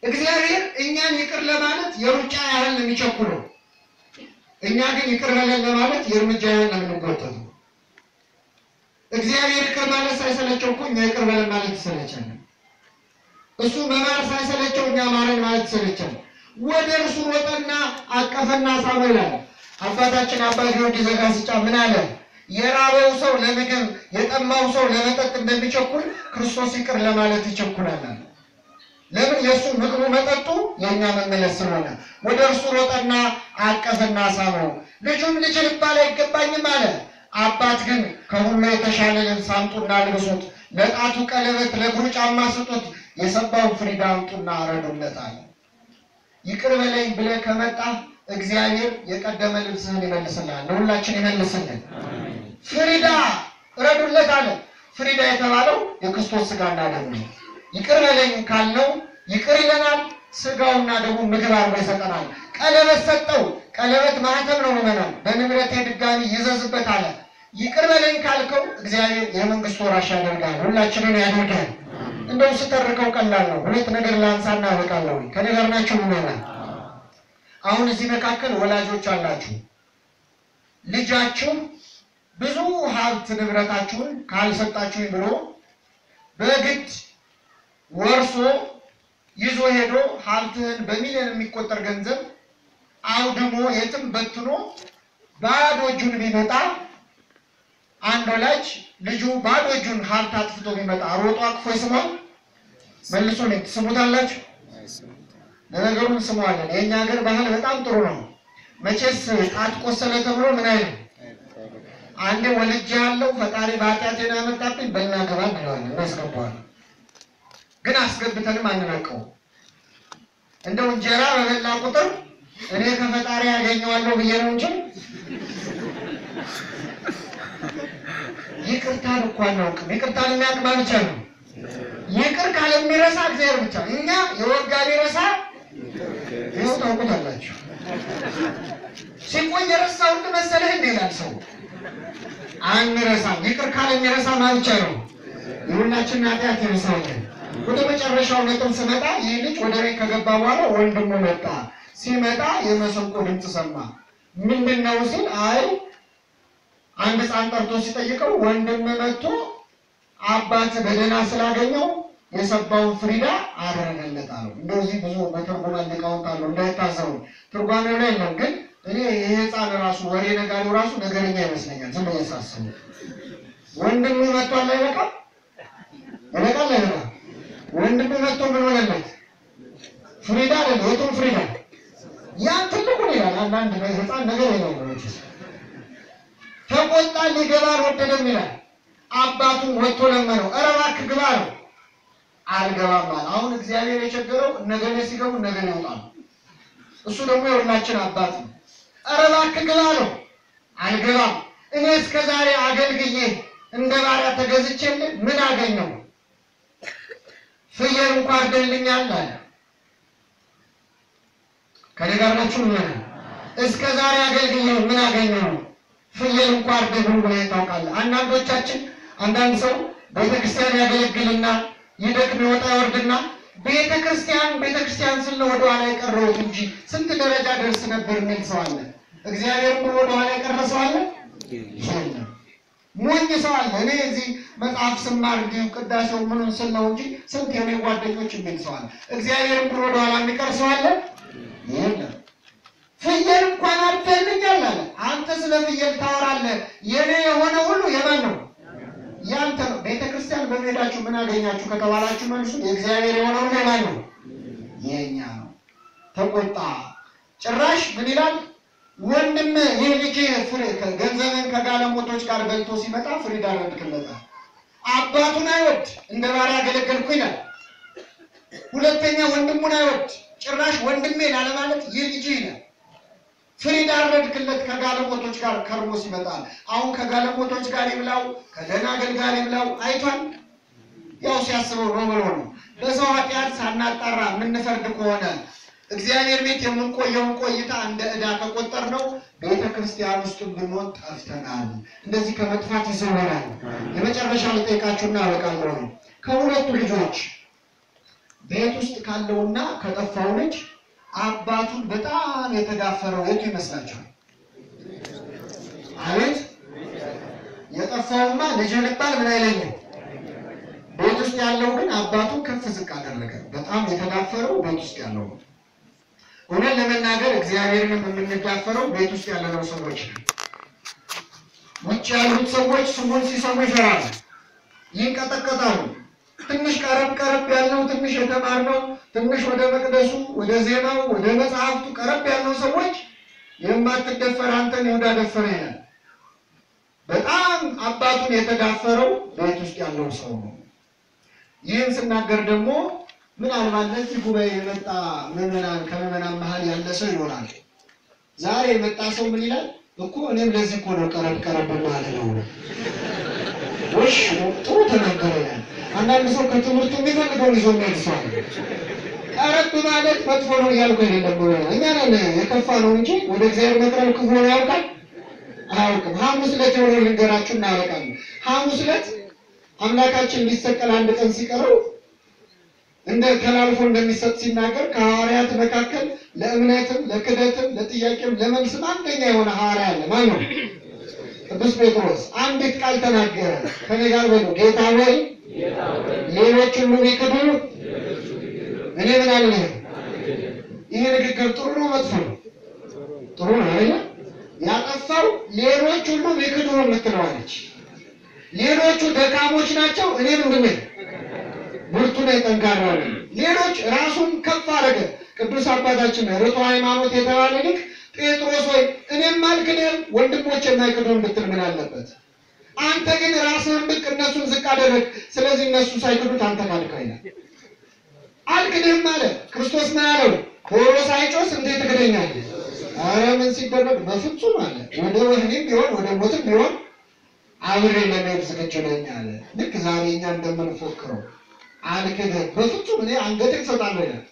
እግዚአብሔር እኛን ይቅር ለማለት የሩጫ ያህል ነው የሚቸኩለው። እኛ ግን ይቅር በለን ለማለት የእርምጃ ያህል ነው የምንጎተተው። እግዚአብሔር ይቅር ማለት ሳይሰለቸው እኮ እኛ ይቅር በለን ማለት ይሰለቻል። እሱ መማር ሳይሰለቸው እኛ ማረን ማለት ይሰለቻል። ወደ እርሱ ሮጠና አቀፈና ሳመው ይላል። አባታችን አባ ጊዮርጊስ ዘጋስጫ ምን አለ? የራበው ሰው ለምግብ የጠማው ሰው ለመጠጥ እንደሚቸኩል ክርስቶስ ይቅር ለማለት ይቸኩላል። ለምን? የእሱ ምግቡ መጠጡ የእኛ መመለስ ስለሆነ። ወደ እርሱ ሮጠና አቀፈና ሳመው። ልጁም ልጅ ልባል አይገባኝም አለ። አባት ግን ከሁሉ የተሻለ ልብስ አምጡና ልብሱት፣ ለጣቱ ቀለበት፣ ለእግሩ ጫማ ስጡት፣ የሰባውን ፍሪዳ አምጡና ረዱለት አለ። ይቅር በለኝ ብለህ ከመጣ እግዚአብሔር የቀደመ ልብስህን ይመልስልሃል። ለሁላችን ይመልስልን። ፍሪዳ ረዱለት አለ። ፍሪዳ የተባለው የክርስቶስ ስጋና ደም ነው። ይቅር በለኝ ካልነው ይቅር ይለናል። ስጋውና ደግሞ ምግብ አድርጎ ይሰጠናል። ቀለበት ሰጠው። ቀለበት ማህተም ነው ምዕመናን። በንብረቴ ድጋሚ ይዘዝበት አለ። ይቅር በለኝ ካልከው እግዚአብሔር የመንግስቱ ወራሽ ያደርጋል። ሁላችንን ያደርጋል። እንደው ስተርከው ቀላል ነው። ሁለት ነገር ላንሳና አበቃለሁ። ከነገር ናችሁ ምዕመናን። አሁን እዚህ መካከል ወላጆች አላችሁ። ልጃችሁ ብዙ ሀብት ንብረታችሁን ካልሰጣችሁኝ ብሎ በግድ ወርሶ ይዞ ሄዶ ሀብትህን በሚሊዮን የሚቆጠር ገንዘብ አውድሞ የትም በትኖ ባዶ እጁን ቢመጣ አንድ ወላጅ ልጁ ባዶ እጁን ሀብት አጥፍቶ ቢመጣ ሮጦ አቅፎ ይስማል? መልሶ ነው ትስሙታላችሁ? ለነገሩ እንስማዋለን። የኛ ሀገር ባህል በጣም ጥሩ ነው። መቼስ ጣት ቆሰለ ተብሎ ምን አይልም። አንዴ ወልጅ ያለው ፈጣሪ በኃጢአቴን ያመጣብኝ በልና ገባ እንለዋለን፣ እናስገባዋለን። ግን አስገብተንም አንለቀው። እንደው እንጀራ በበላ ቁጥር እኔ ከፈጣሪ ያገኘዋለሁ ብዬ ነው እንጂ ይቅርታን እኮ አናውቅም። ይቅርታን የሚያውቅ ማን ብቻ ነው? ይቅር ካለ የሚረሳ እግዚአብሔር ብቻ። እኛ የወጋ ቢረሳ ይኸው ታውቁታላችሁ። ሲቆይ የረሳውን መሰለህ እንደ ይላል ሰው። አንረሳም። ይቅር ካለ የሚረሳ ማን ብቻ ነው? የሁላችን ኃጢአት ይረሳዋል። ወደ መጨረሻው ነጥብ ስመጣ ይህ ልጅ ወደ ቤት ከገባ በኋላ ወንድሙ መጣ። ሲመጣ የመሰንቆ ድምፅ ሰማ። ምንድን ነው ሲል አይ አንድ ሕፃን ጠርቶ ሲጠይቀው ወንድም መጥቶ አባት በደህና ስላገኘው የሰባውን ፍሪዳ አደረገለት አለው። እንደዚህ ብዙ በትርጉም ሊቃውንት አሉ እንዳይታዘቡ። ትርጓሜው ላይ የለም፣ ግን እኔ ይሄ ሕፃን ራሱ ወሬ ነጋሪው ራሱ ነገረኛ ይመስለኛል። ዝም ብዬ ሳስብ ወንድሙ መጥቷል አይበቃም? ይበቃል አይበቃም? ወንድሙ መጥቶ ምን ሆነለት? ፍሪዳ አይደለም የቱም ፍሪዳ ያን ትልቁን ይላል። አንዳንድ ሕፃን ነገር ነው ነው ተቆጣ፣ ሊገባ አልወደደም ይላል። አባቱን ወጥቶ ለመነው፣ ኧረ እባክህ ግባ ነው። አልገባም አለ። አሁን እግዚአብሔር የቸገረው ነገሌ ሲገቡ ነገሌ ይወጣሉ። እሱ ደግሞ የሁላችን አባት ነው። ኧረ እባክህ ግባ ነው። አልገባም። እኔ እስከ ዛሬ አገልግዬ እንደ ባሪያ ተገዝቼልህ ምን አገኘው? ፍየል እንኳን አርደልኛል አለ። ከኔ ጋር ናችሁ? እስከ ዛሬ አገልግዬ ምን አገኘው? ፍየል እንኳን አርደልኝ ብለህ ታውቃለህ? አንዳንዶቻችን አንዳንድ ሰው ቤተክርስቲያን ያገለግልና ይደክም ይወጣ ይወርድና ቤተክርስቲያን ስለ ወደ ኋላ የቀረሁት እንጂ ስንት ደረጃ ደርስ ነበር የሚል ሰው አለ። እግዚአብሔርን ብሎ ወደ ኋላ የቀረ ሰው አለ? የለም። ሞኝ ሰው አለ። እኔ እዚህ መጽሐፍ ስማር እንዲሁ ቅዳሴው ምኑን ስል ነው እንጂ ስንት የኔ ጓደኞች የሚል ሰው አለ። እግዚአብሔርን ብሎ ወደ ኋላ የሚቀር ሰው አለ? የለም። ፍየል እንኳን አርደልኛል አለ። አንተ ስለ ፍየል ታወራለህ? የኔ የሆነ ሁሉ የማን ነው? ያንተ ነው። ቤተክርስቲያን በመሄዳችሁ ምን አገኛችሁ ከተባላችሁ መልሱ የእግዚአብሔር የሆነ ሁሉ የማን ነው? የኛ ነው። ተቆጣ። ጭራሽ ምን ይላል? ወንድም ይህ ልጅ ገንዘብን ከጋለሞቶች ጋር በልቶ ሲመጣ ፍሪዳ ረድክለታል። አባቱን አይወድ እንደ ባሪያ ያገለገልኩ ይላል። ሁለተኛ ወንድሙን አይወድ ጭራሽ ወንድሜ ላለማለት ይህ ልጅ ይላል። ፍሪዳ ረድክለት ከጋለሞቶች ጋር ከርሞ ሲመጣል። አሁን ከጋለሞቶች ጋር ይብላው ከደናግል ጋር ይብላው አይቷል። ያው ሲያስበው ነው ብሎ ነው። በሰው ኃጢአት ሳናጣራ የምንፈርድ ከሆነ እግዚአብሔር ቤት የምንቆየውን ቆይታ እንደ ዕዳ ከቆጠር ነው ቤተክርስቲያን ውስጥ ብንሆን ጠፍተናል። እንደዚህ ከመጥፋት ይሰወራል። የመጨረሻ ልጠይቃችሁና አበቃለሁ። ከሁለቱ ልጆች ቤት ውስጥ ካለውና ከጠፋው ልጅ አባቱን በጣም የተዳፈረው የቱ ይመስላችኋል? አቤት የጠፋውማ ልጅ ልባል ምን አይለኝም። ቤት ውስጥ ያለው ግን አባቱን ከፍ ዝቅ አደረገ። በጣም የተዳፈረው ቤት ውስጥ ያለው ነው። እውነት ለመናገር እግዚአብሔርን የምንዳፈረው ቤት ውስጥ ያለነው ሰዎች ነው። ውጭ ያሉት ሰዎች ስሙን ሲሰሙ ይፈራሉ፣ ይንቀጠቀጣሉ። ትንሽ ቀረብ ያለው ትንሽ የተማርነው ትንሽ ወደ መቅደሱ ወደ ዜናው ወደ መጽሐፍቱ ቀረብ ያለው ሰዎች የማትደፈር አንተን ይሁዳ ደፈረ ይላል። በጣም አባቱን የተዳፈረው ቤት ውስጥ ያለው ሰው ነው። ይህን ስናገር ደግሞ ምናልባት ለዚህ ጉባኤ የመጣ ምዕመናን ከምዕመናን መሀል ያለ ሰው ይኖራል። ዛሬ የመጣ ሰው ምን ይላል እኮ እኔም ለዚህ እኮ ነው ቀረብ ማለት ነው። ወሽ ጥሩ ተናገረ ይላል። አንዳንድ ሰው ከትምህርቱ የሚፈልገውን ይዞ የሚያድሰዋል። ቀረብ ማለት መጥፎ ነው እያልኩ አይደለም። እኛ ነን የከፋ ነው እንጂ ወደ እግዚአብሔር መቅረብ ክፉ ነው ያውቃል አያውቅም። ሐሙስ ዕለት የሆነ ልንገራችሁ እናበቃለን። ሐሙስ ዕለት አምላካችን ሊሰቀል አንድ ቀን ሲቀረው እንደ ተላልፎ እንደሚሰጥ ሲናገር ከሐዋርያት መካከል ለእምነትም ለክደትም ለጥያቄም ለመልስም አንደኛ የሆነ ሐዋርያ አለ። ማን ነው? ቅዱስ ጴጥሮስ። አንዲት ቃል ተናገረ። ከኔ ጋር በሉ ጌታ ሆይ ሌሎች ሁሉ ቢክዱ እኔ ምን አልልህ። ይሄ ንግግር ጥሩ ነው መጥፎ ነው? ጥሩ ነው አይደል? ያጠፋው ሌሎች ሁሉ ቢክዱ የምትለዋለች። ሌሎቹ ደካሞች ናቸው፣ እኔ ምንድን ነኝ? ብርቱ ነኝ፣ ጠንካራ ነኝ። ሌሎች ራሱን ከፍ አደረገ። ቅዱስ አባታችን ርቱዕ ሃይማኖት የተባለ ልክ ጴጥሮስ ሆይ እኔም አልክድህም ወንድሞች የማይክዱን ብትል ምን አለበት? አንተ ግን ራስህን ብቅ እነሱን ዝቅ አደረግ። ስለዚህ እነሱ ሳይክዱት አንተ ካድከው ይላል። አልክድህም አለ። ክርስቶስ ምን አለው? ዶሮ ሳይጮህ እንዴት ትክደኛለህ? ኧረ ምን ሲደረግ በፍጹም አለ። ወደ ወህኒም ቢሆን ወደ ሞትም ቢሆን አብሬ ለመሄድ ዝግጁ ነኝ አለ። ልክ ዛሬ እኛ እንደምንፎክረው አልክድህም በፍጹም እኔ አንገቴን እሰጣለሁ ይላል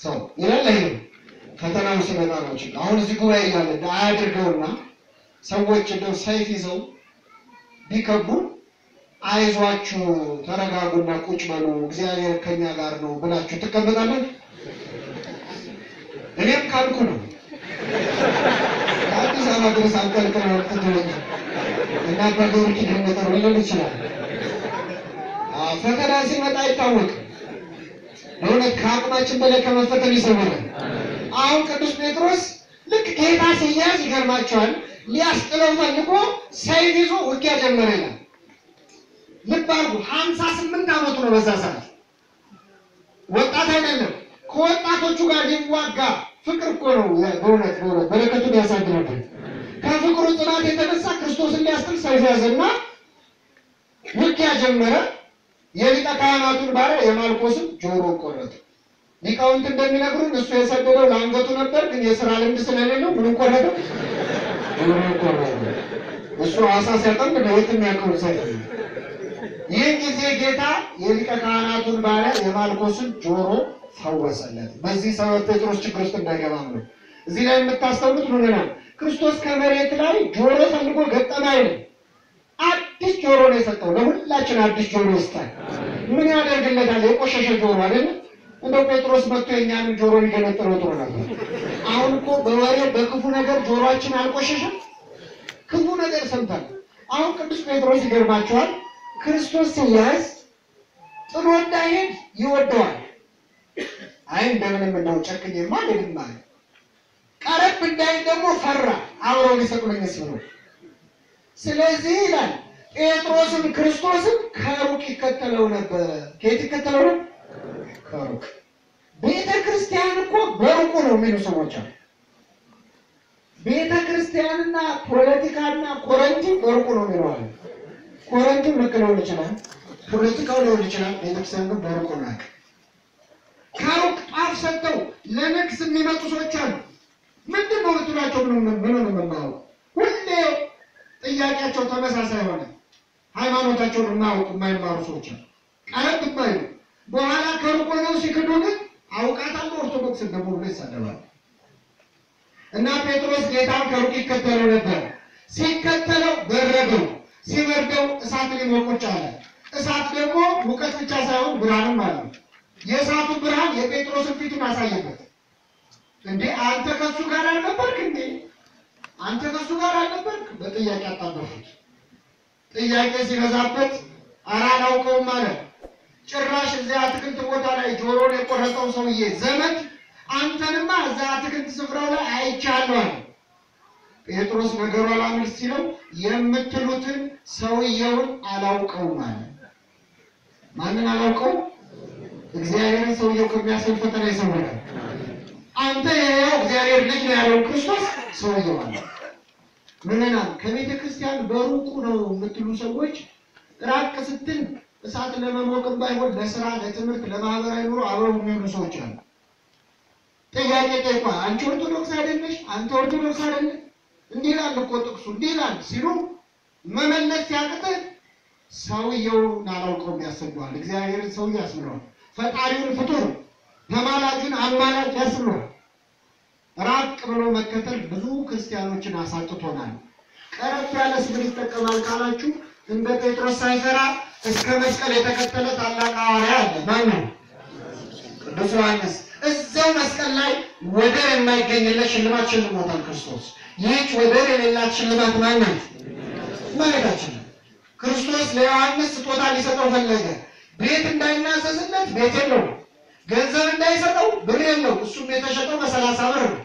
ሰው ይላል። አይደል? ፈተናው ሲመጣ ነው ችግር። አሁን እዚህ ጉባኤ ያለ አያድርገውና ሰዎች እንደው ሰይፍ ይዘው ቢከቡ አይዟችሁ ተረጋጉና ቁጭ በሉ እግዚአብሔር ከኛ ጋር ነው ብላችሁ ትቀመጣላችሁ? እኔም ካልኩ ነው አዲስ አበባ ድረስ አንቀልቅለው ትተውኝ እና በዶርኪ ድንገተር ሊሆን ይችላል። ፈተና ሲመጣ አይታወቅም። ለእውነት ከአቅማችን በላይ ከመፈተን ይሰውራል። አሁን ቅዱስ ጴጥሮስ ልክ ጌታ ሲያዝ ይገርማቸዋል። ሊያስጥለው ፈልጎ ሰይፍ ይዞ ውጊያ ጀመረ ይላል። ልብ አድርጉ፣ 58 ዓመቱ ነው በዛ ሰዓት። ወጣት አይደለም። ከወጣቶቹ ጋር ሊዋጋ ፍቅር እኮ ነው። በእውነት በረከቱን ያሳድርብን። ከፍቅሩ ጽናት የተነሳ ክርስቶስን ሊያስጥል ሰይፍ ያዘና ውጊያ ጀመረ። የሊቀ ካህናቱን ባሪያ የማልኮስን ጆሮ ቆረጠ። ሊቃውንት እንደሚነግሩን እሱ የሰደደው ለአንገቱ ነበር፣ ግን የሥራ ልምድ ስለሌለው ምን ቆረጠ? ጆሮ ቆረጠ። እሱ አሳ ሲያጠምድ በየትም ያውቀው ሰይፍ። ይህን ጊዜ ጌታ የሊቀ ካህናቱን ባሪያ የማልኮስን ጆሮ ፈወሰለት። በዚህ ሰበብ ጴጥሮስ ችግር ውስጥ እንዳይገባም ነው። እዚህ ላይ የምታስተውሉት ምን ነው? ክርስቶስ ከመሬት ላይ ጆሮ ፈልጎ ገጠመ አይደል? አዲስ ጆሮ ነው የሰጠው። ለሁላችን አዲስ ጆሮ ይስጣል። ምን ያደርግለታል? የቆሸሸ ጆሮ አይደል? እንደው ጴጥሮስ መጥቶ የኛንም ጆሮ ሊገነጥለው ጥሩ ነበር። አሁን እኮ በወሬ በክፉ ነገር ጆሮአችን አልቆሸሸም? ክፉ ነገር ሰምተን አሁን ቅዱስ ጴጥሮስ ይገርማቸዋል። ክርስቶስ ሲያዝ ጥሎ እንዳይሄድ ይወደዋል። አይ እንደምንም ነው ጨክኜማ አይደለም ማለት ቀረብ እንዳይል ደግሞ ፈራ አብረው ሊሰቅሉኝስ ብሎ። ስለዚህ ይላል ጴጥሮስን ክርስቶስን ከሩቅ ይከተለው ነበር። ከየት ይከተለው ነው? ከሩቅ። ቤተ ክርስቲያን እኮ በሩቁ ነው የሚሉ ሰዎች አሉ። ቤተ ክርስቲያንና ፖለቲካና ኮረንቲ በሩቁ ነው የሚለዋል። ኮረንቲ መከለውን ይችላል፣ ፖለቲካው ሊሆን ይችላል። ቤተ ክርስቲያን ግን በሩቁ ነው። ከሩቅ ጣፍ ሰጥተው ለንግስ የሚመጡ ሰዎች አሉ። ምንድን ነው ብትሏቸው ምን ነው የምናየው? ሁሌ ጥያቄያቸው ተመሳሳይ ሆነ። ሃይማኖታቸውን የማያውቁ የማይማሩ ሰዎች አሉ። ቀረብ ባይሉ በኋላ ከሩቅ ሆነው ሲክዱ ግን አውቃታለሁ ኦርቶዶክስ ደግሞ ብሎ ይሳደባል። እና ጴጥሮስ ጌታን ከሩቅ ይከተለው ነበር። ሲከተለው በረደው፣ ሲበርደው እሳት ሊሞቅ ቻለ። እሳት ደግሞ ሙቀት ብቻ ሳይሆን ብርሃንም አለው። የእሳቱ ብርሃን የጴጥሮስን ፊቱን አሳየበት። እንዴ አንተ ከሱ ጋር አልነበርክ እንዴ? አንተ ከሱ ጋር አልነበርክ? በጥያቄ አጣበፉት። ጥያቄ ሲበዛበት ኧረ አላውቀውም አለ። ጭራሽ እዚያ አትክልት ቦታ ላይ ጆሮን የቆረጠው ሰውዬ ዘመድ አንተንማ እዛ አትክልት ስፍራው ላይ አይቻለሁ አለ። ጴጥሮስ ነገሩ አላምር ሲለው የምትሉትን ሰውየውን አላውቀውም አለ። ማንን አላውቀውም? እግዚአብሔርን ሰውየው ከሚያስብ ፈተና ይሰውራል። አንተ የያው እግዚአብሔር ልጅ ነው ያለው ክርስቶስ ሰውየው አለ። ምንና ከቤተ ክርስቲያን በሩቁ ነው የምትሉ ሰዎች ራቅ ስትል እሳት ለመሞቅም ባይሆን ለስራ፣ ለትምህርት፣ ለማህበራዊ ኑሮ አብረው የሚሆኑ ሰዎች አሉ። ጥያቄ ጠይቋ አንቺ ኦርቶዶክስ አይደለሽ? አንተ ኦርቶዶክስ አይደለሽ? እንዲህ ይላል እኮ ጥቅሱ እንዲህ ይላል ሲሉ መመለስ ሲያቅትህ ሰውየውን አላውቀውም ያሰኘዋል። እግዚአብሔርን ሰውዬ ያስብለዋል። ፈጣሪውን ፍጡር ተማላጁን አማላጅ ያስብለዋል። ራቅ ብሎ መከተል ብዙ ክርስቲያኖችን አሳጥቶናል። ቀረብ ያለ ስም ይጠቀማል ካላችሁ እንደ ጴጥሮስ ሳይፈራ እስከ መስቀል የተከተለ ታላቅ ሐዋርያ አለ። ማን ነው? ቅዱስ ዮሐንስ። እዛው መስቀል ላይ ወደር የማይገኝለት ሽልማት ሽልሞታል ክርስቶስ። ይህች ወደር የሌላት ሽልማት ማን ናት? እመቤታችን። ክርስቶስ ለዮሐንስ ስጦታ ሊሰጠው ፈለገ። ቤት እንዳይናዘዝለት ቤት የለው፣ ገንዘብ እንዳይሰጠው ብር የለው፣ እሱም የተሸጠው በ30 ብር ነው።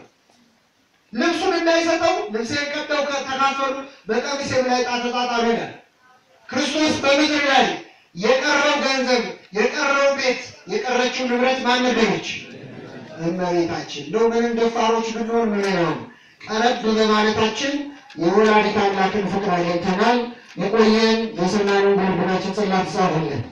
ልብሱን እንዳይሰጠው ልብሴን ቀደው ተካፈሉ በቀሚሴም ላይ ጣተጣጣሉ ይላል። ክርስቶስ በምድር ላይ የቀረው ገንዘብ፣ የቀረው ቤት፣ የቀረችው ንብረት ማን ነበረች? እመቤታችን። እንደው ምንም ደፋሮች ብንሆን ምን ይሆን ቀረብ በማለታችን የወላዲተ አምላክን ፍቅር አግኝተናል። የቆየን የሰማነውን በልቡናችን ጽላት ጻፈልን።